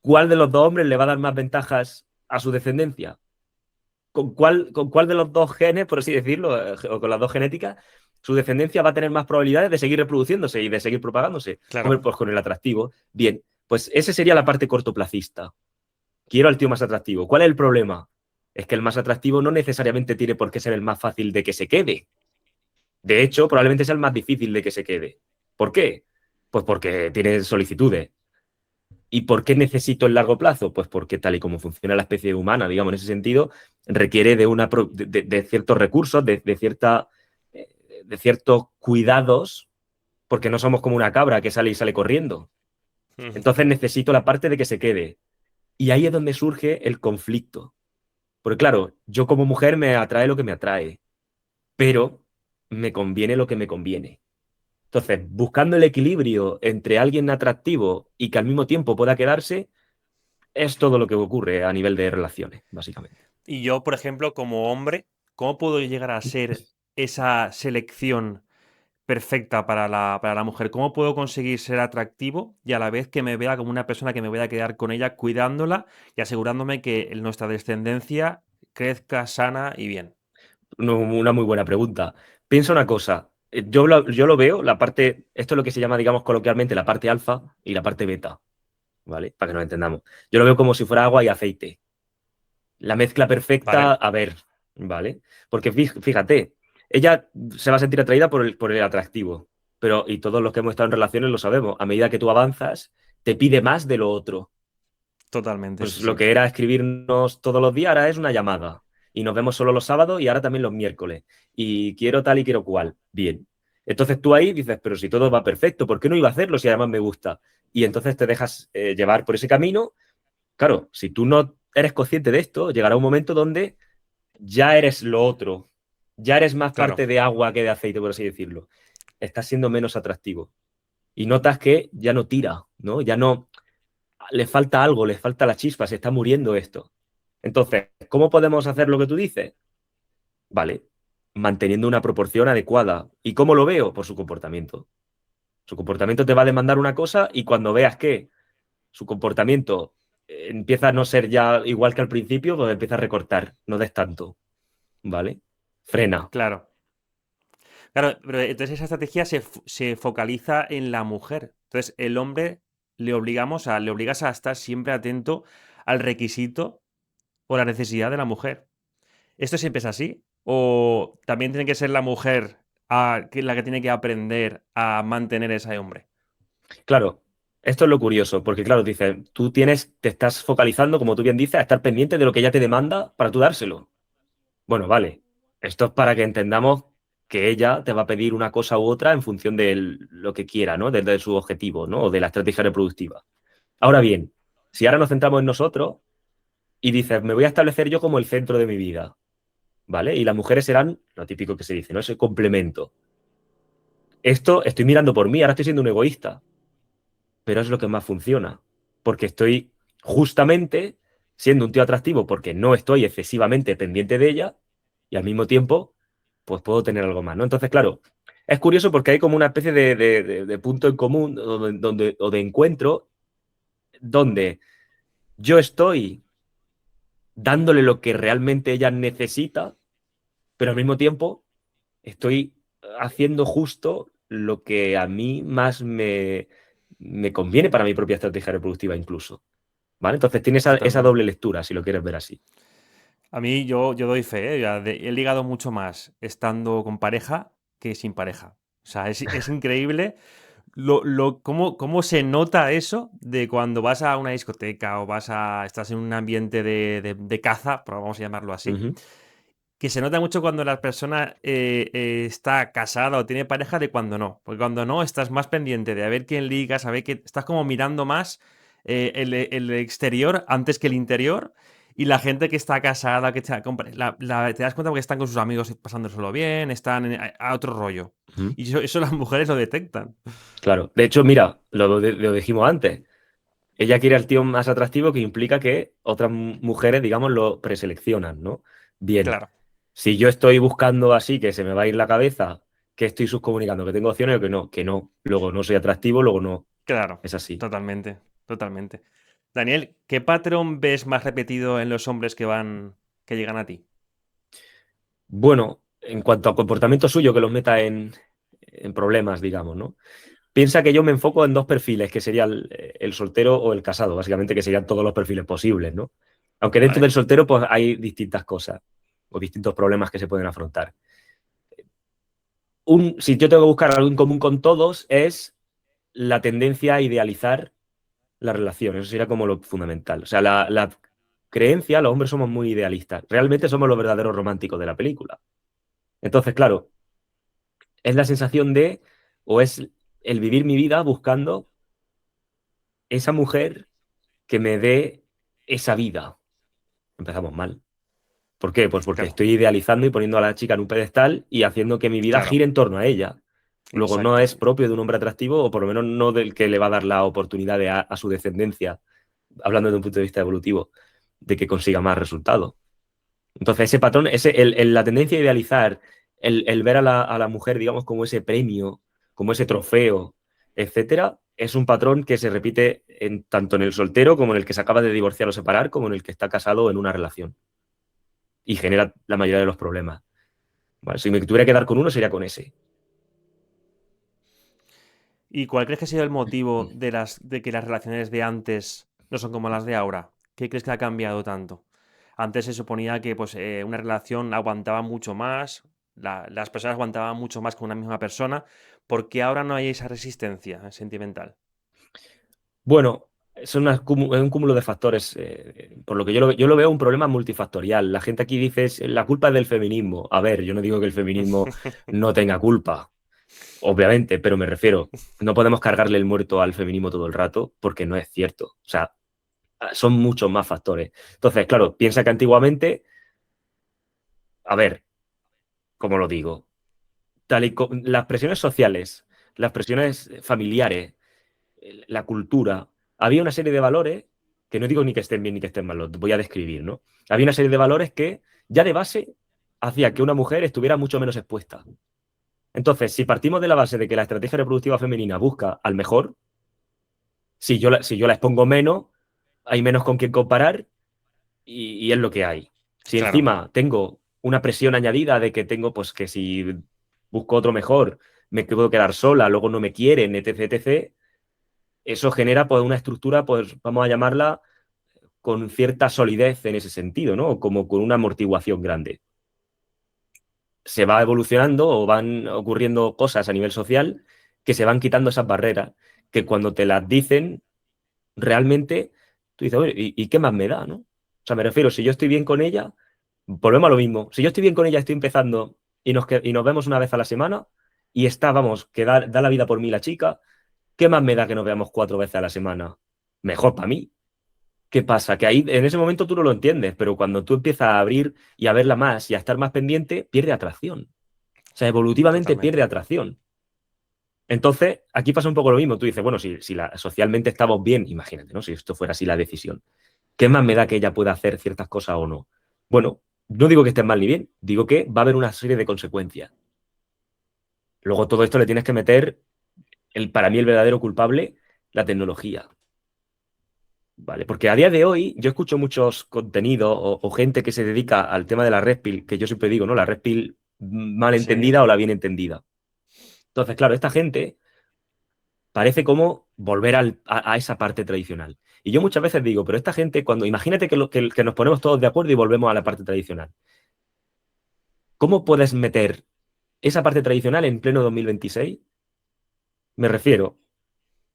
¿cuál de los dos hombres le va a dar más ventajas a su descendencia? ¿Con cuál de los dos genes, por así decirlo, o con las dos genéticas, su descendencia va a tener más probabilidades de seguir reproduciéndose y de seguir propagándose? Hombre, Claro. pues con el atractivo. Bien, pues esa sería la parte cortoplacista. Quiero al tío más atractivo. ¿Cuál es el problema? Es que el más atractivo no necesariamente tiene por qué ser el más fácil de que se quede. De hecho, probablemente sea el más difícil de que se quede. ¿Por qué? Pues porque tiene solicitudes. ¿Y por qué necesito el largo plazo? Pues porque tal y como funciona la especie humana, digamos, en ese sentido, requiere de ciertos recursos, eh, de ciertos cuidados, porque no somos como una cabra que sale y sale corriendo. Ujú. Entonces necesito la parte de que se quede. Y ahí es donde surge el conflicto. Porque claro, yo como mujer me atrae lo que me atrae, pero me conviene lo que me conviene. Entonces, buscando el equilibrio entre alguien atractivo y que al mismo tiempo pueda quedarse, es todo lo que ocurre a nivel de relaciones, básicamente. Y yo, por ejemplo, como hombre, ¿cómo puedo llegar a ser esa selección perfecta para la mujer? ¿Cómo puedo conseguir ser atractivo y a la vez que me vea como una persona que me voy a quedar con ella cuidándola y asegurándome que nuestra descendencia crezca sana y bien? Una muy buena pregunta. Piensa una cosa. Yo lo veo, esto es lo que se llama, digamos, coloquialmente la parte alfa y la parte beta, ¿vale? Para que nos entendamos. Yo lo veo como si fuera agua y aceite. La mezcla perfecta, ¿Vale? a ver, ¿vale? Porque fíjate, ella se va a sentir atraída por el atractivo, pero, y todos los que hemos estado en relaciones lo sabemos, a medida que tú avanzas, te pide más de lo otro. Totalmente, Pues sí, lo sí. que era escribirnos todos los días, ahora es una llamada. Y nos vemos solo los sábados y ahora también los miércoles. Y quiero tal y quiero cual. Bien. Entonces tú ahí dices, pero si todo va perfecto, ¿por qué no iba a hacerlo si además me gusta? Y entonces te dejas llevar por ese camino. Claro, si tú no eres consciente de esto, llegará un momento donde ya eres lo otro. Ya eres más Claro, parte de agua que de aceite, por así decirlo. Estás siendo menos atractivo. Y notas que ya no tira, ¿no? Ya no, le falta algo, le falta la chispa, se está muriendo esto. Entonces, ¿cómo podemos hacer lo que tú dices? Vale, manteniendo una proporción adecuada. ¿Y cómo lo veo? Por su comportamiento. Su comportamiento te va a demandar una cosa y cuando veas que su comportamiento empieza a no ser ya igual que al principio, pues empieza a recortar, no des tanto, ¿vale? Frena. claro. Claro, pero entonces esa estrategia se focaliza en la mujer. Entonces, el hombre le obligas a estar siempre atento al requisito o la necesidad de la mujer. ¿Esto siempre es así? ¿O también tiene que ser la mujer la que tiene que aprender a mantener a ese hombre? Claro, esto es lo curioso, porque claro, dices, te estás focalizando, como tú bien dices, a estar pendiente de lo que ella te demanda para tú dárselo. Bueno, vale. Esto es para que entendamos que ella te va a pedir una cosa u otra en función de lo que quiera, ¿no? De su objetivo, ¿no? O de la estrategia reproductiva. Ahora bien, si ahora nos centramos en nosotros y dices, me voy a establecer yo como el centro de mi vida, ¿vale? Y las mujeres serán lo típico que se dice, ¿no? Ese complemento. Esto estoy mirando por mí, ahora estoy siendo un egoísta, pero es lo que más funciona, porque estoy justamente siendo un tío atractivo porque no estoy excesivamente pendiente de ella y al mismo tiempo, pues puedo tener algo más, ¿no? Entonces, claro, es curioso porque hay como una especie de punto en común o de encuentro donde yo estoy dándole lo que realmente ella necesita, pero al mismo tiempo estoy haciendo justo lo que a mí más me conviene para mi propia estrategia reproductiva incluso. ¿Vale? Entonces tiene esa Totalmente. doble lectura, si lo quieres ver así. A mí yo doy fe, ¿eh? He ligado mucho más estando con pareja que sin pareja. O sea, es increíble cómo se nota eso de cuando vas a una discoteca o estás en un ambiente de caza, pero vamos a llamarlo así, Ujú. que se nota mucho cuando la persona está casada o tiene pareja de cuando no. Porque cuando no, estás más pendiente de a ver quién ligas, a ver que estás como mirando más el exterior antes que el interior. Y la gente que está casada, te das cuenta porque están con sus amigos pasándoselo bien, están a otro rollo. Ujú. Y eso las mujeres lo detectan. Claro. De hecho, mira, lo dijimos antes. Ella quiere al tío más atractivo que implica que otras mujeres, digamos, lo preseleccionan, ¿no? Bien. Claro, Si yo estoy buscando así, que se me va a ir la cabeza, que estoy subcomunicando, que tengo opciones o que no, que no. Luego no soy atractivo, luego no. claro, Es así. totalmente, totalmente. Daniel, ¿qué patrón ves más repetido en los hombres que llegan a ti? Bueno, en cuanto a comportamiento suyo, que los meta en problemas, digamos, ¿no? Piensa que yo me enfoco en dos perfiles, que sería el soltero o el casado, básicamente, que serían todos los perfiles posibles, ¿no? Aunque dentro ¿Vale? del soltero, pues hay distintas cosas o distintos problemas que se pueden afrontar. Si yo tengo que buscar algo en común con todos, es la tendencia a idealizar la relación. Eso sería como lo fundamental. O sea, la creencia, los hombres somos muy idealistas. Realmente somos los verdaderos románticos de la película. Entonces, claro, es la sensación o es el vivir mi vida buscando esa mujer que me dé esa vida. Empezamos mal. ¿Por qué? Pues porque Claro, estoy idealizando y poniendo a la chica en un pedestal y haciendo que mi vida claro, gire en torno a ella. Luego no es exactamente. propio de un hombre atractivo, o por lo menos no del que le va a dar la oportunidad a su descendencia, hablando de un punto de vista evolutivo, de que consiga más resultados. Entonces, ese patrón, la tendencia a idealizar, el ver a la mujer, digamos, como ese premio, como ese trofeo, etcétera, es un patrón que se repite tanto en el soltero como en el que se acaba de divorciar o separar, como en el que está casado en una relación. y genera la mayoría de los problemas. ¿Vale? Si me tuviera que dar con uno, sería con ese. ¿Y cuál crees que ha sido el motivo de que las relaciones de antes no son como las de ahora? ¿Qué crees que ha cambiado tanto? Antes se suponía que pues, una relación aguantaba mucho más, las personas aguantaban mucho más con una misma persona. ¿Por qué ahora no hay esa resistencia sentimental? Bueno, es un cúmulo de factores. Por lo que yo lo veo un problema multifactorial. La gente aquí dice, la culpa es del feminismo. A ver, yo no digo que el feminismo no tenga culpa, obviamente, pero me refiero, no podemos cargarle el muerto al feminismo todo el rato porque no es cierto. O sea, son muchos más factores. Entonces, claro, piensa que antiguamente, a ver, ¿cómo lo digo? Las presiones sociales, las presiones familiares, la cultura, había una serie de valores que no digo ni que estén bien ni que estén mal, los voy a describir, ¿no? Había una serie de valores que ya de base hacía que una mujer estuviera mucho menos expuesta. Entonces, si partimos de la base de que la estrategia reproductiva femenina busca al mejor, si yo la expongo menos, hay menos con quien comparar y es lo que hay. Si Claro, encima tengo una presión añadida de que tengo, pues que si busco otro mejor, me puedo quedar sola, luego no me quieren, etc, etc, eso genera pues una estructura, pues vamos a llamarla con cierta solidez en ese sentido, ¿no? Como con una amortiguación grande. Se va evolucionando o van ocurriendo cosas a nivel social que se van quitando esas barreras, que cuando te las dicen, realmente tú dices, oye, ¿y qué más me da, no? O sea, me refiero, si yo estoy bien con ella, volvemos a lo mismo. Si yo estoy bien con ella, estoy empezando y nos vemos una vez a la semana y está, vamos, que da la vida por mí la chica, ¿qué más me da que nos veamos 4 veces a la semana? Mejor para mí. ¿Qué pasa? Que ahí en ese momento tú no lo entiendes, pero cuando tú empiezas a abrir y a verla más y a estar más pendiente, pierde atracción. O sea, evolutivamente pierde totalmente. atracción. Entonces, aquí pasa un poco lo mismo. Tú dices, bueno, si socialmente estamos bien, imagínate, ¿no? Si esto fuera así la decisión, ¿qué más me da que ella pueda hacer ciertas cosas o no? Bueno, no digo que esté mal ni bien, digo que va a haber una serie de consecuencias. Luego todo esto le tienes que meter, para mí el verdadero culpable, la tecnología. Vale, porque a día de hoy yo escucho muchos contenidos o gente que se dedica al tema de la red pill, que yo siempre digo, ¿no? La red pill mal Sí, entendida o la bien entendida. Entonces, claro, esta gente parece como volver a esa parte tradicional. Y yo muchas veces digo, pero esta gente, cuando imagínate que nos ponemos todos de acuerdo y volvemos a la parte tradicional, ¿cómo puedes meter esa parte tradicional en pleno 2026? Me refiero,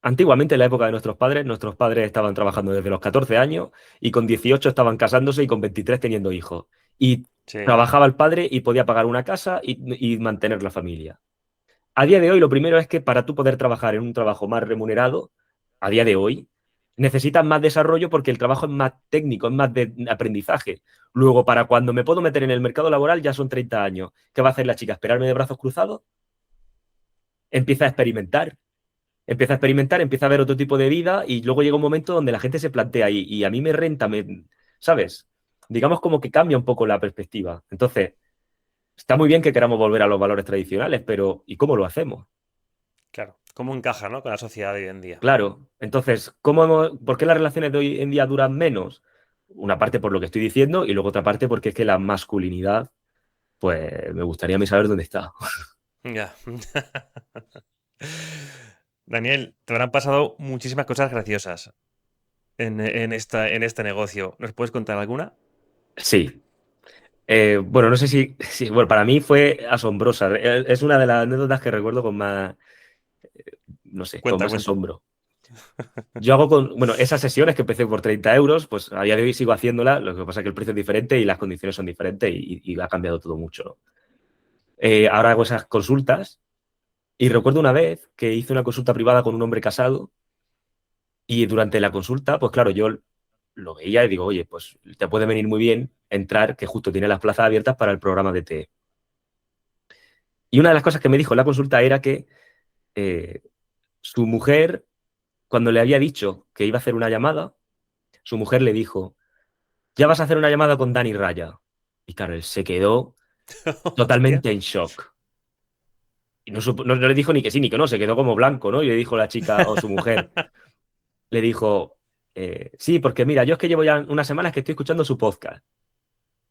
antiguamente, en la época de nuestros padres estaban trabajando desde los 14 años y con 18 estaban casándose y con 23 teniendo hijos. Y sí, trabajaba el padre y podía pagar una casa y mantener la familia. A día de hoy, lo primero es que para tú poder trabajar en un trabajo más remunerado, a día de hoy, necesitas más desarrollo porque el trabajo es más técnico, es más de aprendizaje. Luego, para cuando me puedo meter en el mercado laboral, ya son 30 años. ¿Qué va a hacer la chica? ¿Esperarme de brazos cruzados? Empieza a experimentar. Empieza a experimentar, empieza a ver otro tipo de vida y luego llega un momento donde la gente se plantea y a mí me renta, ¿sabes? Digamos como que cambia un poco la perspectiva. Entonces, está muy bien que queramos volver a los valores tradicionales, pero ¿y cómo lo hacemos? claro. ¿Cómo encaja, ¿no? Con la sociedad de hoy en día? Claro, entonces, ¿por qué las relaciones de hoy en día duran menos? Una parte por lo que estoy diciendo y luego otra parte porque es que la masculinidad, pues me gustaría a mí saber dónde está. Ya. Daniel, te habrán pasado muchísimas cosas graciosas en este negocio. ¿Nos puedes contar alguna? Sí. Bueno, no sé si, bueno, para mí fue asombrosa. Es una de las anécdotas que recuerdo con más, no sé, con Cuenta, más cuenta. asombro. Yo hago bueno, esas sesiones que empecé por 30 euros, pues a día de hoy sigo haciéndola, lo que pasa es que el precio es diferente y las condiciones son diferentes y ha cambiado todo mucho, ¿no? Ahora hago esas consultas y recuerdo una vez que hice una consulta privada con un hombre casado y durante la consulta, pues claro, yo lo veía y digo, oye, pues te puede venir muy bien entrar, que justo tiene las plazas abiertas para el programa de TE. Y una de las cosas que me dijo en la consulta era que eh, su mujer, cuando le había dicho que iba a hacer una llamada, su mujer le dijo, ya vas a hacer una llamada con Dani Raya. Y claro, él se quedó Hostia. totalmente en shock. Y no le dijo ni que sí ni que no, se quedó como blanco, ¿no? Y le dijo la chica o su mujer, le dijo, sí, porque mira, yo es que llevo ya unas semanas que estoy escuchando su podcast.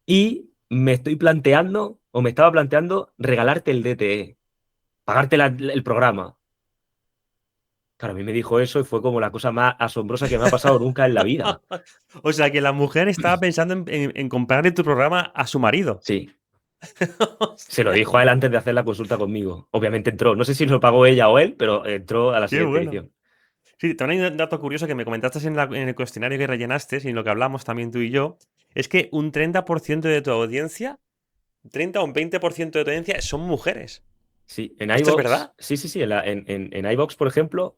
Y me estoy planteando, o me estaba planteando, regalarte el DTE, pagarte el programa. Claro, a mí me dijo eso y fue como la cosa más asombrosa que me ha pasado nunca en la vida. O sea, que la mujer estaba pensando en comprarle tu programa a su marido. Sí. Se lo dijo a él antes de hacer la consulta conmigo. Obviamente entró. No sé si lo pagó ella o él, pero entró a la Qué siguiente bueno. edición. Sí, también hay un dato curioso que me comentaste en el cuestionario que rellenaste y en lo que hablamos también tú y yo, es que un 30% de tu audiencia, 30 o un 20% de tu audiencia son mujeres. Sí, en ¿Esto es iVoox, verdad? sí, en iVoox, por ejemplo,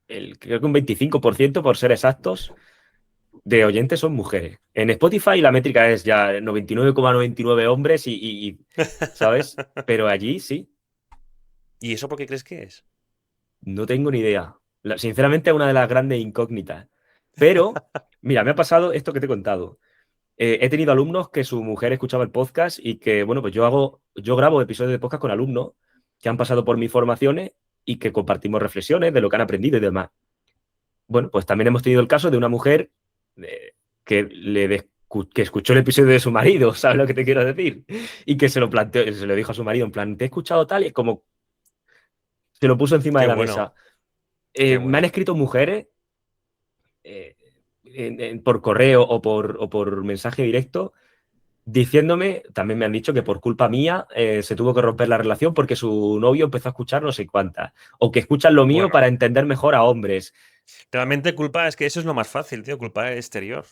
creo que un 25%, por ser exactos, de oyentes son mujeres. En Spotify la métrica es ya 99,99 hombres ¿sabes? Pero allí sí, ¿Y eso por qué crees que es? no tengo ni idea. Sinceramente es una de las grandes incógnitas. Pero, mira, me ha pasado esto que te he contado. He tenido alumnos que su mujer escuchaba el podcast y que, bueno, pues yo grabo episodios de podcast con alumnos que han pasado por mis formaciones y que compartimos reflexiones de lo que han aprendido y demás. Bueno, pues también hemos tenido el caso de una mujer que escuchó el episodio de su marido, ¿sabes lo que te quiero decir? Y que se lo planteó, se lo dijo a su marido, en plan, te he escuchado tal, y es como se lo puso encima Qué de la bueno, mesa. qué Me han bueno. escrito mujeres eh, por correo o por mensaje directo diciéndome, también me han dicho que por culpa mía se tuvo que romper la relación porque su novio empezó a escuchar no sé cuántas, o que escuchan lo mío Bueno, para entender mejor a hombres. realmente culpa es que eso es lo más fácil, tío, culpa exterior.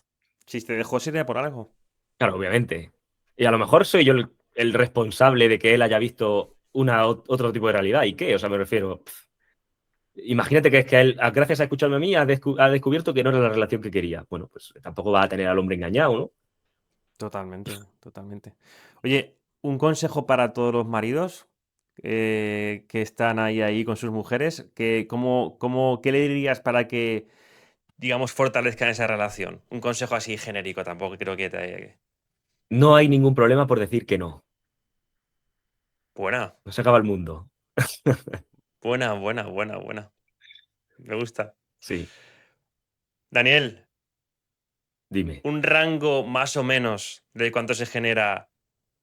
Si te dejó sería por algo. Claro, obviamente. Y a lo mejor soy yo el responsable de que él haya visto otro tipo de realidad. ¿Y qué? O sea, me refiero. Imagínate que es que él, gracias a escucharme a mí, ha descubierto que no era la relación que quería. Bueno, pues tampoco va a tener al hombre engañado, ¿no? Totalmente, totalmente. Oye, un consejo para todos los maridos que están ahí con sus mujeres, ¿qué le dirías para que, digamos, fortalezcan esa relación? Un consejo así genérico, tampoco creo que te... No hay ningún problema por decir que no. Buena, No se acaba el mundo. buena, buena, buena, buena. Me gusta. Sí, Daniel, dime. un rango más o menos de cuánto se genera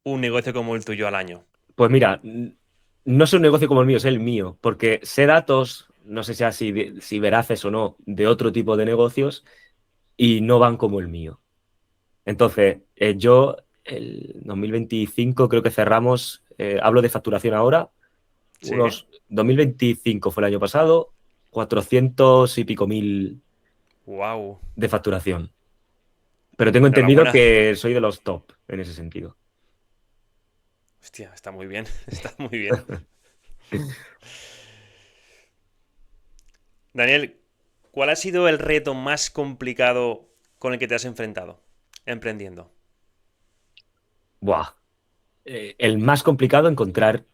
un negocio como el tuyo al año. Pues mira, no es un negocio como el mío, es el mío, porque sé datos, no sé si así, si veraces o no, de otro tipo de negocios y no van como el mío. Entonces, yo el 2025 creo que cerramos, hablo de facturación ahora, Sí. unos 2025 fue el año pasado, 400 y pico mil Wow. de facturación. Pero tengo entendido Enhorabuena. que soy de los top en ese sentido. Hostia, está muy bien. Está muy bien. Daniel, ¿cuál ha sido el reto más complicado con el que te has enfrentado emprendiendo? Buah. El más complicado encontrar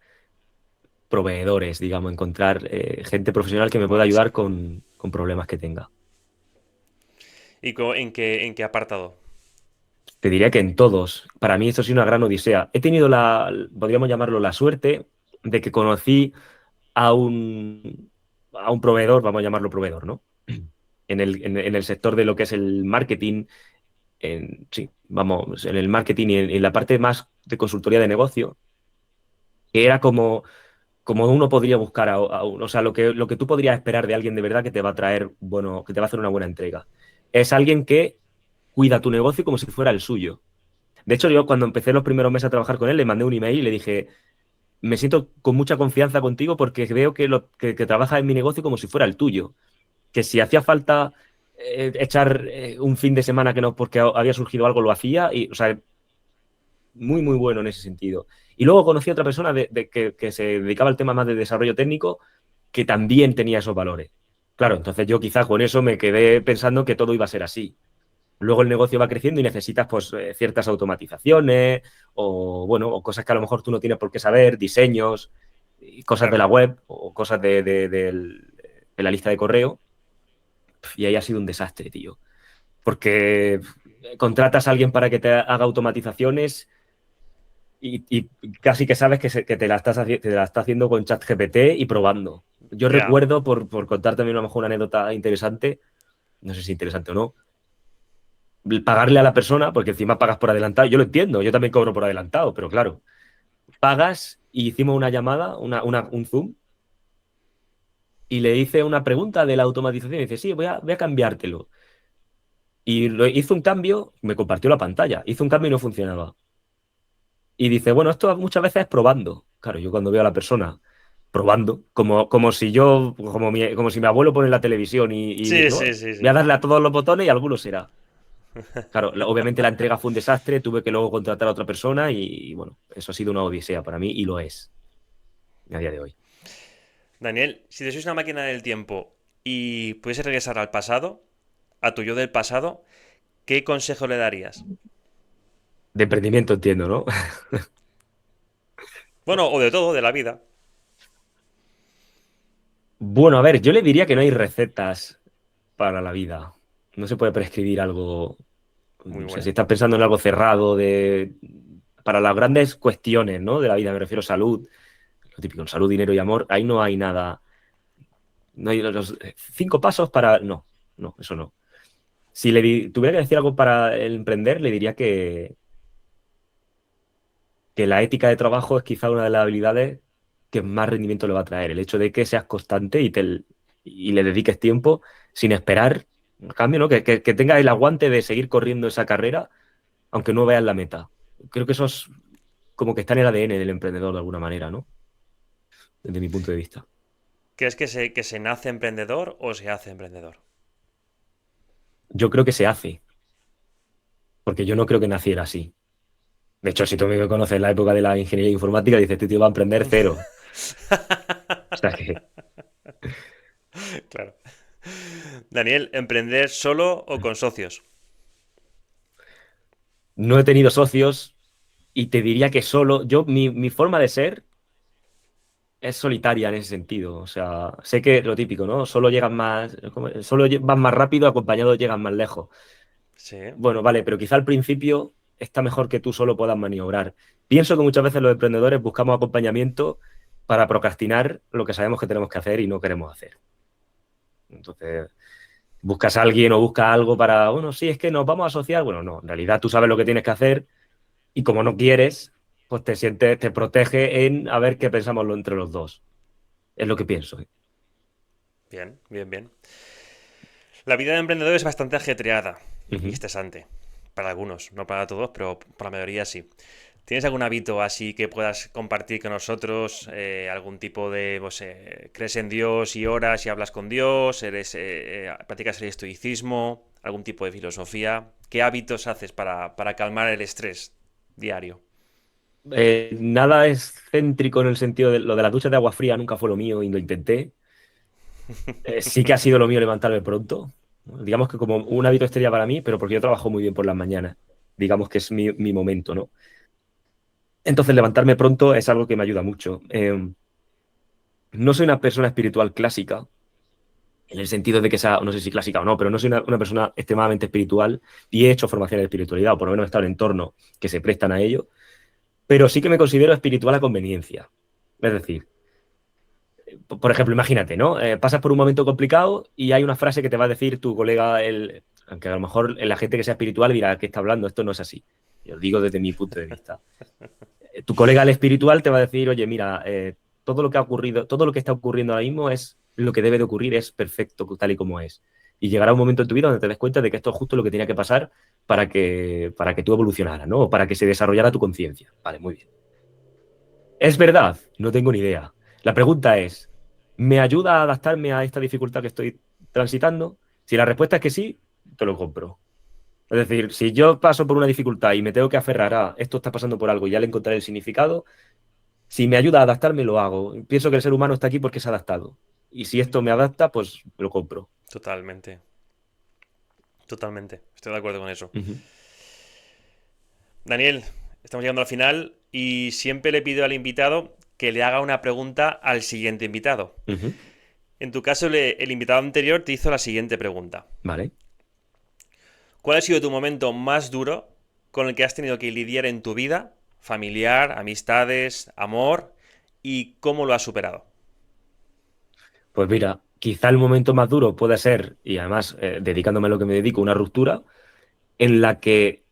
proveedores, digamos, encontrar gente profesional que me pueda Bueno, sí. ayudar con problemas que tenga. ¿Y en qué apartado? Te diría que en todos. Para mí esto ha sido una gran odisea. He tenido podríamos llamarlo la suerte, de que conocí a un proveedor, vamos a llamarlo proveedor, ¿no? En el sector de lo que es el marketing, sí, vamos, en el marketing y en la parte más de consultoría de negocio, que era como uno podría buscar o sea, lo que tú podrías esperar de alguien de verdad que te va a traer, bueno, que te va a hacer una buena entrega. Es alguien que cuida tu negocio como si fuera el suyo. De hecho, yo cuando empecé los primeros meses a trabajar con él, le mandé un email y le dije, me siento con mucha confianza contigo porque veo que trabajas en mi negocio como si fuera el tuyo. Que si hacía falta echar un fin de semana que no, porque había surgido algo, lo hacía. Y, o sea, muy, muy bueno en ese sentido. Y luego conocí a otra persona que se dedicaba al tema más de desarrollo técnico que también tenía esos valores. Claro, entonces yo quizás con eso me quedé pensando que todo iba a ser así. Luego el negocio va creciendo y necesitas pues ciertas automatizaciones o bueno, o cosas que a lo mejor tú no tienes por qué saber, diseños, y cosas de la Claro. web o cosas de la lista de correo. Y ahí ha sido un desastre, tío. Porque contratas a alguien para que te haga automatizaciones y casi que sabes que te la está haciendo con ChatGPT y probando. Yo Ya. recuerdo, por contar también a lo mejor una anécdota interesante, no sé si interesante o no, pagarle a la persona, porque encima pagas por adelantado. Yo lo entiendo, yo también cobro por adelantado, pero claro, pagas y hicimos una llamada, un Zoom, y le hice una pregunta de la automatización y dice, sí, voy a cambiártelo. Y hizo un cambio, me compartió la pantalla, hizo un cambio y no funcionaba. Y dice, bueno, esto muchas veces es probando. Claro, yo cuando veo a la persona probando, como si yo, como si mi abuelo pone la televisión y Sí, ¿no? sí, sí, Voy a sí. darle a todos los botones y alguno será. Claro, obviamente la entrega fue un desastre, tuve que luego contratar a otra persona y bueno, eso ha sido una odisea para mí y lo es a día de hoy. Daniel, si te sois una máquina del tiempo y pudiese regresar al pasado, a tu yo del pasado, ¿qué consejo le darías? De emprendimiento entiendo, ¿no? Bueno, o de todo, de la vida. Bueno, a ver, yo le diría que no hay recetas para la vida. No se puede prescribir algo. Muy O sea, si buena. estás pensando en algo cerrado para las grandes cuestiones, ¿no? De la vida, me refiero a salud, lo típico, salud, dinero y amor, ahí no hay nada. No hay los 5 pasos para. No, no, eso no. Si tuviera que decir algo para el emprender, le diría que la ética de trabajo es quizá una de las habilidades que más rendimiento le va a traer. El hecho de que seas constante y le dediques tiempo sin esperar un cambio, ¿no? Que tengas el aguante de seguir corriendo esa carrera, aunque no veas la meta. Creo que eso es como que está en el ADN del emprendedor de alguna manera, ¿no? Desde mi punto de vista. ¿Crees que se nace emprendedor o se hace emprendedor? Yo creo que se hace, porque yo no creo que naciera así. De hecho, si tú me conoces en la época de la ingeniería informática, dices, este tío va a emprender cero. O sea que Claro. Daniel, ¿emprender solo o con socios? no he tenido socios y te diría que solo, mi forma de ser es solitaria en ese sentido. O sea, sé que lo típico, ¿no? Solo llegan más, solo vas más rápido, acompañados llegan más lejos. Sí. Bueno, vale, pero quizá al principio está mejor que tú solo puedas maniobrar. Pienso que muchas veces los emprendedores buscamos acompañamiento para procrastinar lo que sabemos que tenemos que hacer y no queremos hacer. Entonces, buscas a alguien o buscas algo para, bueno, sí, es que nos vamos a asociar. Bueno, no, en realidad tú sabes lo que tienes que hacer y como no quieres, pues te protege en a ver qué pensamos entre los dos. Es lo que pienso. Bien, bien, bien. La vida de emprendedor es bastante ajetreada y Ujú. estresante. Para algunos, no para todos, pero para la mayoría sí. ¿Tienes algún hábito así que puedas compartir con nosotros? ¿Algún tipo de, no sé, crees en Dios y oras y hablas con Dios? ¿Practicas el estoicismo? ¿Algún tipo de filosofía? ¿Qué hábitos haces para calmar el estrés diario? Nada excéntrico en el sentido de lo de la ducha de agua fría nunca fue lo mío y lo intenté. Sí que ha sido lo mío levantarme pronto. Digamos que como un hábito estrella para mí, pero porque yo trabajo muy bien por las mañanas. Digamos que es mi momento, ¿no? Entonces levantarme pronto es algo que me ayuda mucho. No soy una persona espiritual clásica, en el sentido de que sea, no sé si clásica o no, pero no soy una persona extremadamente espiritual y he hecho formación de espiritualidad, o por lo menos he estado en entornos que se prestan a ello, pero sí que me considero espiritual a conveniencia. Es decir, por ejemplo, imagínate, ¿no? Pasas por un momento complicado y hay una frase que te va a decir tu colega, aunque a lo mejor la gente que sea espiritual dirá, ¿qué está hablando? Esto no es así. Yo digo desde mi punto de vista. Tu colega el espiritual te va a decir, oye, mira, todo lo que ha ocurrido, todo lo que está ocurriendo ahora mismo es lo que debe de ocurrir, es perfecto tal y como es. Y llegará un momento en tu vida donde te des cuenta de que esto es justo lo que tenía que pasar para que tú evolucionaras, ¿no? O para que se desarrollara tu conciencia. Vale, muy bien. ¿Es verdad? No tengo ni idea. La pregunta es, ¿me ayuda a adaptarme a esta dificultad que estoy transitando? Si la respuesta es que sí, te lo compro. Es decir, si yo paso por una dificultad y me tengo que aferrar a esto está pasando por algo y ya le encontraré el significado, si me ayuda a adaptarme, lo hago. Pienso que el ser humano está aquí porque se ha adaptado. Y si esto me adapta, pues lo compro. Totalmente, totalmente. Estoy de acuerdo con eso. Ujú, Daniel, estamos llegando al final y siempre le pido al invitado que le haga una pregunta al siguiente invitado. ujú. En tu caso, el invitado anterior te hizo la siguiente pregunta. Vale. ¿Cuál ha sido tu momento más duro con el que has tenido que lidiar en tu vida, familiar, amistades, amor, y cómo lo has superado? Pues mira, quizá el momento más duro puede ser, y además dedicándome a lo que me dedico, una ruptura. en la que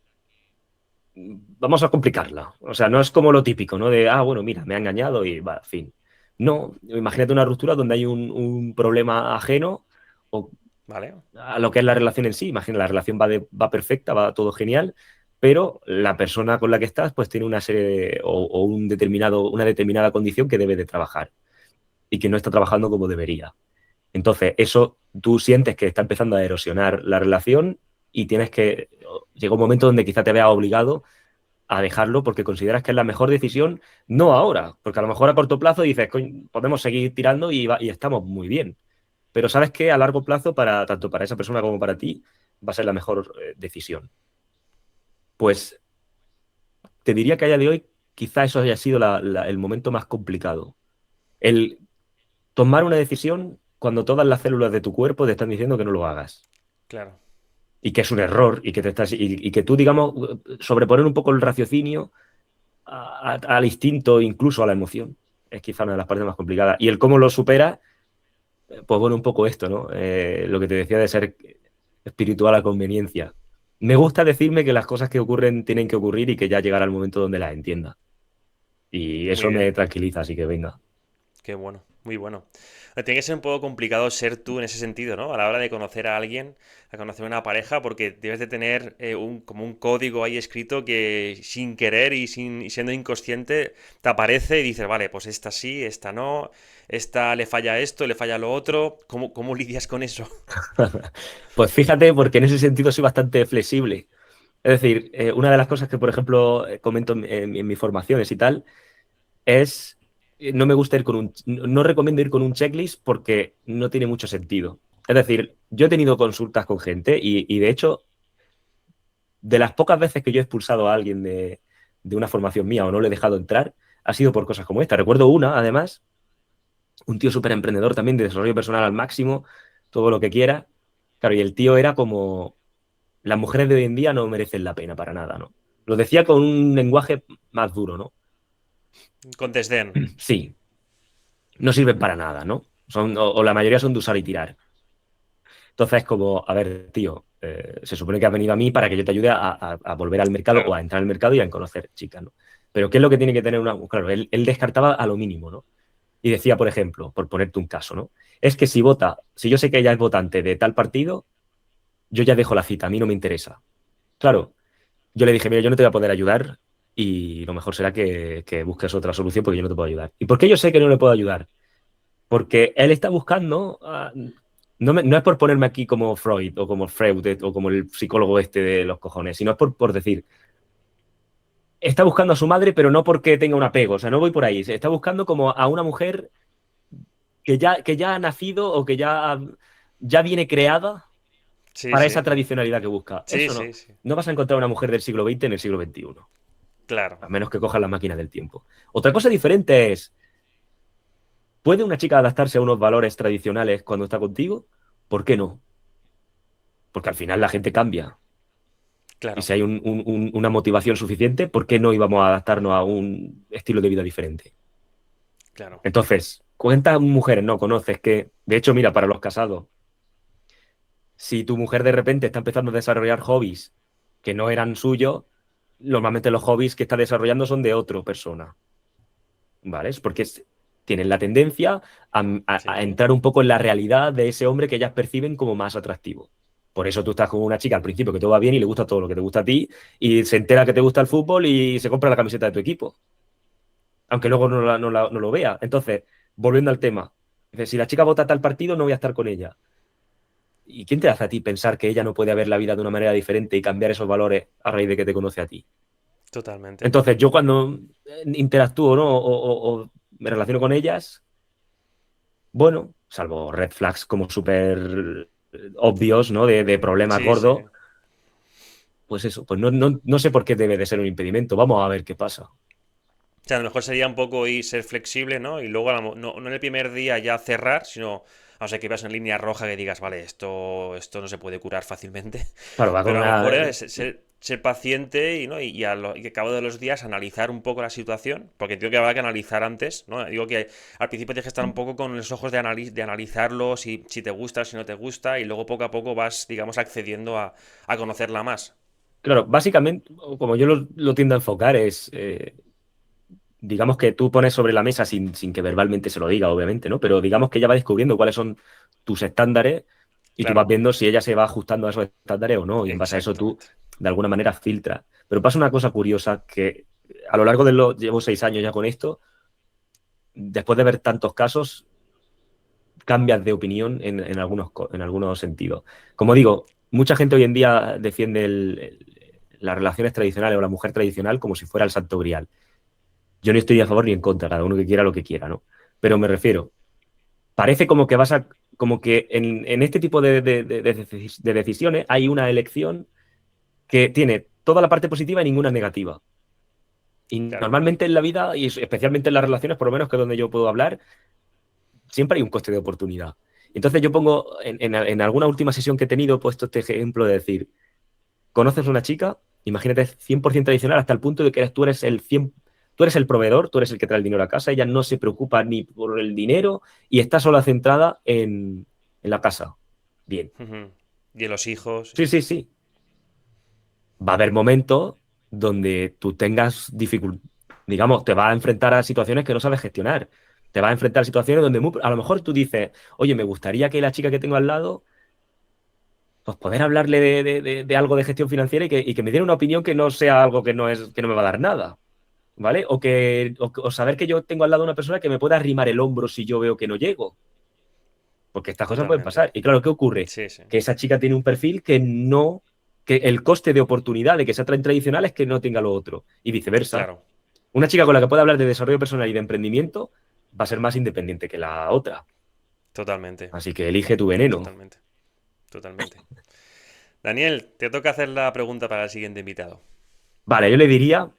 vamos a complicarla. O sea, no es como lo típico, ¿no? De, bueno, mira, me ha engañado y va, fin. No, imagínate una ruptura donde hay un problema ajeno o ¿Vale? a lo que es la relación en sí. Imagina, la relación va perfecta, va todo genial, pero la persona con la que estás pues tiene una serie o una determinada condición que debe de trabajar y que no está trabajando como debería. Entonces, eso tú sientes que está empezando a erosionar la relación y llega un momento donde quizá te veas obligado a dejarlo porque consideras que es la mejor decisión, no ahora, porque a lo mejor a corto plazo dices, "Coño, podemos seguir tirando y estamos muy bien. Pero sabes que a largo plazo, tanto para esa persona como para ti, va a ser la mejor decisión. Pues te diría que a día de hoy quizá eso haya sido el momento más complicado. El tomar una decisión cuando todas las células de tu cuerpo te están diciendo que no lo hagas. Claro. Y que es un error y que tú, digamos, sobreponer un poco el raciocinio al instinto, incluso a la emoción. Es quizá una de las partes más complicadas. Y el cómo lo supera, pues bueno, un poco esto, ¿no? Lo que te decía de ser espiritual a conveniencia. Me gusta decirme que las cosas que ocurren tienen que ocurrir y que ya llegará el momento donde las entienda. Y Muy eso me bien. tranquiliza, así que venga. Qué bueno, muy bueno. Tiene que ser un poco complicado ser tú en ese sentido, ¿no? A la hora de conocer a alguien, a conocer a una pareja, porque debes de tener como un código ahí escrito que sin querer y siendo inconsciente te aparece y dices, vale, pues esta sí, esta no, esta le falla esto, le falla lo otro. ¿Cómo lidias con eso? Pues fíjate, porque en ese sentido soy bastante flexible. Es decir, una de las cosas que, por ejemplo, comento en mis formaciones y tal, es, no me gusta ir no recomiendo ir con un checklist porque no tiene mucho sentido. Es decir, yo he tenido consultas con gente y de hecho, de las pocas veces que yo he expulsado a alguien de una formación mía o no le he dejado entrar, ha sido por cosas como esta. Recuerdo una, además, un tío súper emprendedor también, de desarrollo personal al máximo, todo lo que quiera. Claro, y el tío era como, las mujeres de hoy en día no merecen la pena para nada, ¿no? Lo decía con un lenguaje más duro, ¿no? Con desdén. Sí, no sirven para nada, ¿no? O la mayoría son de usar y tirar. Entonces, como, a ver, tío, se supone que has venido a mí para que yo te ayude a volver al mercado o Claro. a entrar al mercado y a conocer chicas, ¿no? Pero ¿qué es lo que tiene que tener una? Claro, él descartaba a lo mínimo, ¿no? Y decía, por ejemplo, por ponerte un caso, ¿no? Es que si yo sé que ella es votante de tal partido, yo ya dejo la cita, a mí no me interesa. Claro, yo le dije, mira, yo no te voy a poder ayudar y lo mejor será que busques otra solución porque yo no te puedo ayudar. ¿Y por qué yo sé que no le puedo ayudar? Porque él está buscando, no es por ponerme aquí como Freud o como Freud o como el psicólogo este de los cojones, sino es por decir, está buscando a su madre, pero no porque tenga un apego, o sea, no voy por ahí, está buscando como a una mujer que ya ha nacido o que ya viene creada Sí, para esa sí. tradicionalidad que busca. Sí, Eso no. sí, sí. No vas a encontrar una mujer del siglo XX en el siglo XXI, Claro. a menos que cojas la máquina del tiempo. Otra cosa diferente es, ¿puede una chica adaptarse a unos valores tradicionales cuando está contigo? ¿Por qué no? Porque al final la gente cambia. Y Claro. si hay una motivación suficiente, ¿por qué no íbamos a adaptarnos a un estilo de vida diferente? Claro. Entonces, ¿cuántas mujeres no conoces que, de hecho, mira, para los casados, si tu mujer de repente está empezando a desarrollar hobbies que no eran suyos, normalmente los hobbies que está desarrollando son de otra persona, ¿vale? Es porque tienen la tendencia a Sí. entrar un poco en la realidad de ese hombre que ellas perciben como más atractivo. Por eso tú estás con una chica al principio que todo va bien y le gusta todo lo que te gusta a ti y se entera que te gusta el fútbol y se compra la camiseta de tu equipo, aunque luego no lo vea. Entonces, volviendo al tema, dice, si la chica vota tal partido, no voy a estar con ella. ¿Y quién te hace a ti pensar que ella no puede ver la vida de una manera diferente y cambiar esos valores a raíz de que te conoce a ti? Totalmente. Entonces, yo cuando interactúo, ¿no? O me relaciono con ellas, bueno, salvo red flags como súper obvios, ¿no? De problemas Sí, sí. gordos, pues eso, pues no sé por qué debe de ser un impedimento. Vamos a ver qué pasa. O sea, a lo mejor sería un poco y ser flexible, ¿no? Y luego no en el primer día ya cerrar, sino, o sea, que veas en línea roja que digas, vale, esto no se puede curar fácilmente. Claro, va con Pero a lo una. mejor es ser paciente y, ¿no? Y que a cabo de los días analizar un poco la situación, porque entiendo que habrá que analizar antes, ¿no? Digo que al principio tienes que estar un poco con los ojos de analizarlo, si te gusta, si no te gusta, y luego poco a poco vas, digamos, accediendo a conocerla más. Claro, básicamente, como yo lo tiendo a enfocar, es, digamos que tú pones sobre la mesa sin que verbalmente se lo diga, obviamente, ¿no? Pero digamos que ella va descubriendo cuáles son tus estándares y tú vas Claro, viendo si ella se va ajustando a esos estándares o no, y en base a eso tú, exactamente. de alguna manera, filtras. Pero pasa una cosa curiosa que a lo largo de los... Llevo 6 años ya con esto, después de ver tantos casos, cambias de opinión en algunos sentidos. Como digo, mucha gente hoy en día defiende las relaciones tradicionales o la mujer tradicional como si fuera el santo grial. Yo no estoy a favor ni en contra, cada uno que quiera lo que quiera, ¿no? Pero me refiero, parece como que como que en este tipo de decisiones hay una elección que tiene toda la parte positiva y ninguna negativa. Y Claro. normalmente en la vida, y especialmente en las relaciones, por lo menos que es donde yo puedo hablar, siempre hay un coste de oportunidad. Entonces yo pongo, en alguna última sesión que he tenido, he puesto este ejemplo de decir, conoces a una chica, imagínate 100% tradicional hasta el punto de que tú eres tú eres el proveedor, tú eres el que trae el dinero a casa, ella no se preocupa ni por el dinero y está sola centrada en la casa. Bien. Ujú. Y en los hijos. Sí, sí, sí. Va a haber momentos donde tú tengas dificultad, digamos, te vas a enfrentar a situaciones que no sabes gestionar. Te vas a enfrentar a situaciones donde a lo mejor tú dices, oye, me gustaría que la chica que tengo al lado, pues poder hablarle de algo de gestión financiera y que me diera una opinión que no sea algo que no me va a dar nada, ¿vale? O saber que yo tengo al lado una persona que me pueda arrimar el hombro si yo veo que no llego, porque estas cosas pueden Totalmente. pasar. Y claro, ¿qué ocurre? Sí, sí. Que esa chica tiene un perfil que no, que el coste de oportunidad de que sea tradicional es que no tenga lo otro, y viceversa. Claro. Una chica con la que pueda hablar de desarrollo personal y de emprendimiento va a ser más independiente que la otra. Totalmente. Así que elige tu veneno. Totalmente. Totalmente. Daniel, te toca hacer la pregunta para el siguiente invitado. Vale, yo le diría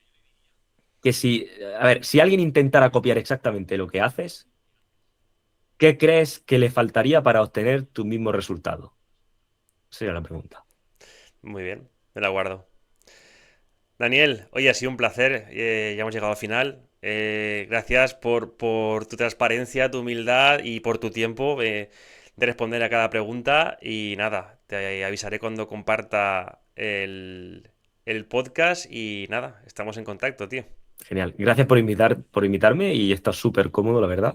que si, a ver, si alguien intentara copiar exactamente lo que haces, ¿qué crees que le faltaría para obtener tu mismo resultado? Sería la pregunta. Muy bien, me la guardo. Daniel, oye, ha sido un placer. Ya hemos llegado al final. Gracias por tu transparencia, tu humildad y por tu tiempo de responder a cada pregunta. Y nada, te avisaré cuando comparta el podcast. Y nada, estamos en contacto, tío. Genial. Gracias por invitarme y está súper cómodo, la verdad.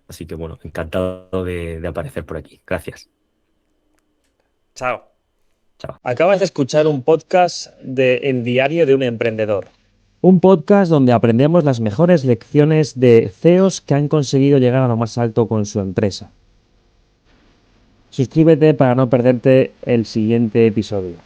Así que bueno, encantado de aparecer por aquí. Gracias. Chao. Chao. Acabas de escuchar un podcast de El Diario de un Emprendedor. Un podcast donde aprendemos las mejores lecciones de CEOs que han conseguido llegar a lo más alto con su empresa. Suscríbete para no perderte el siguiente episodio.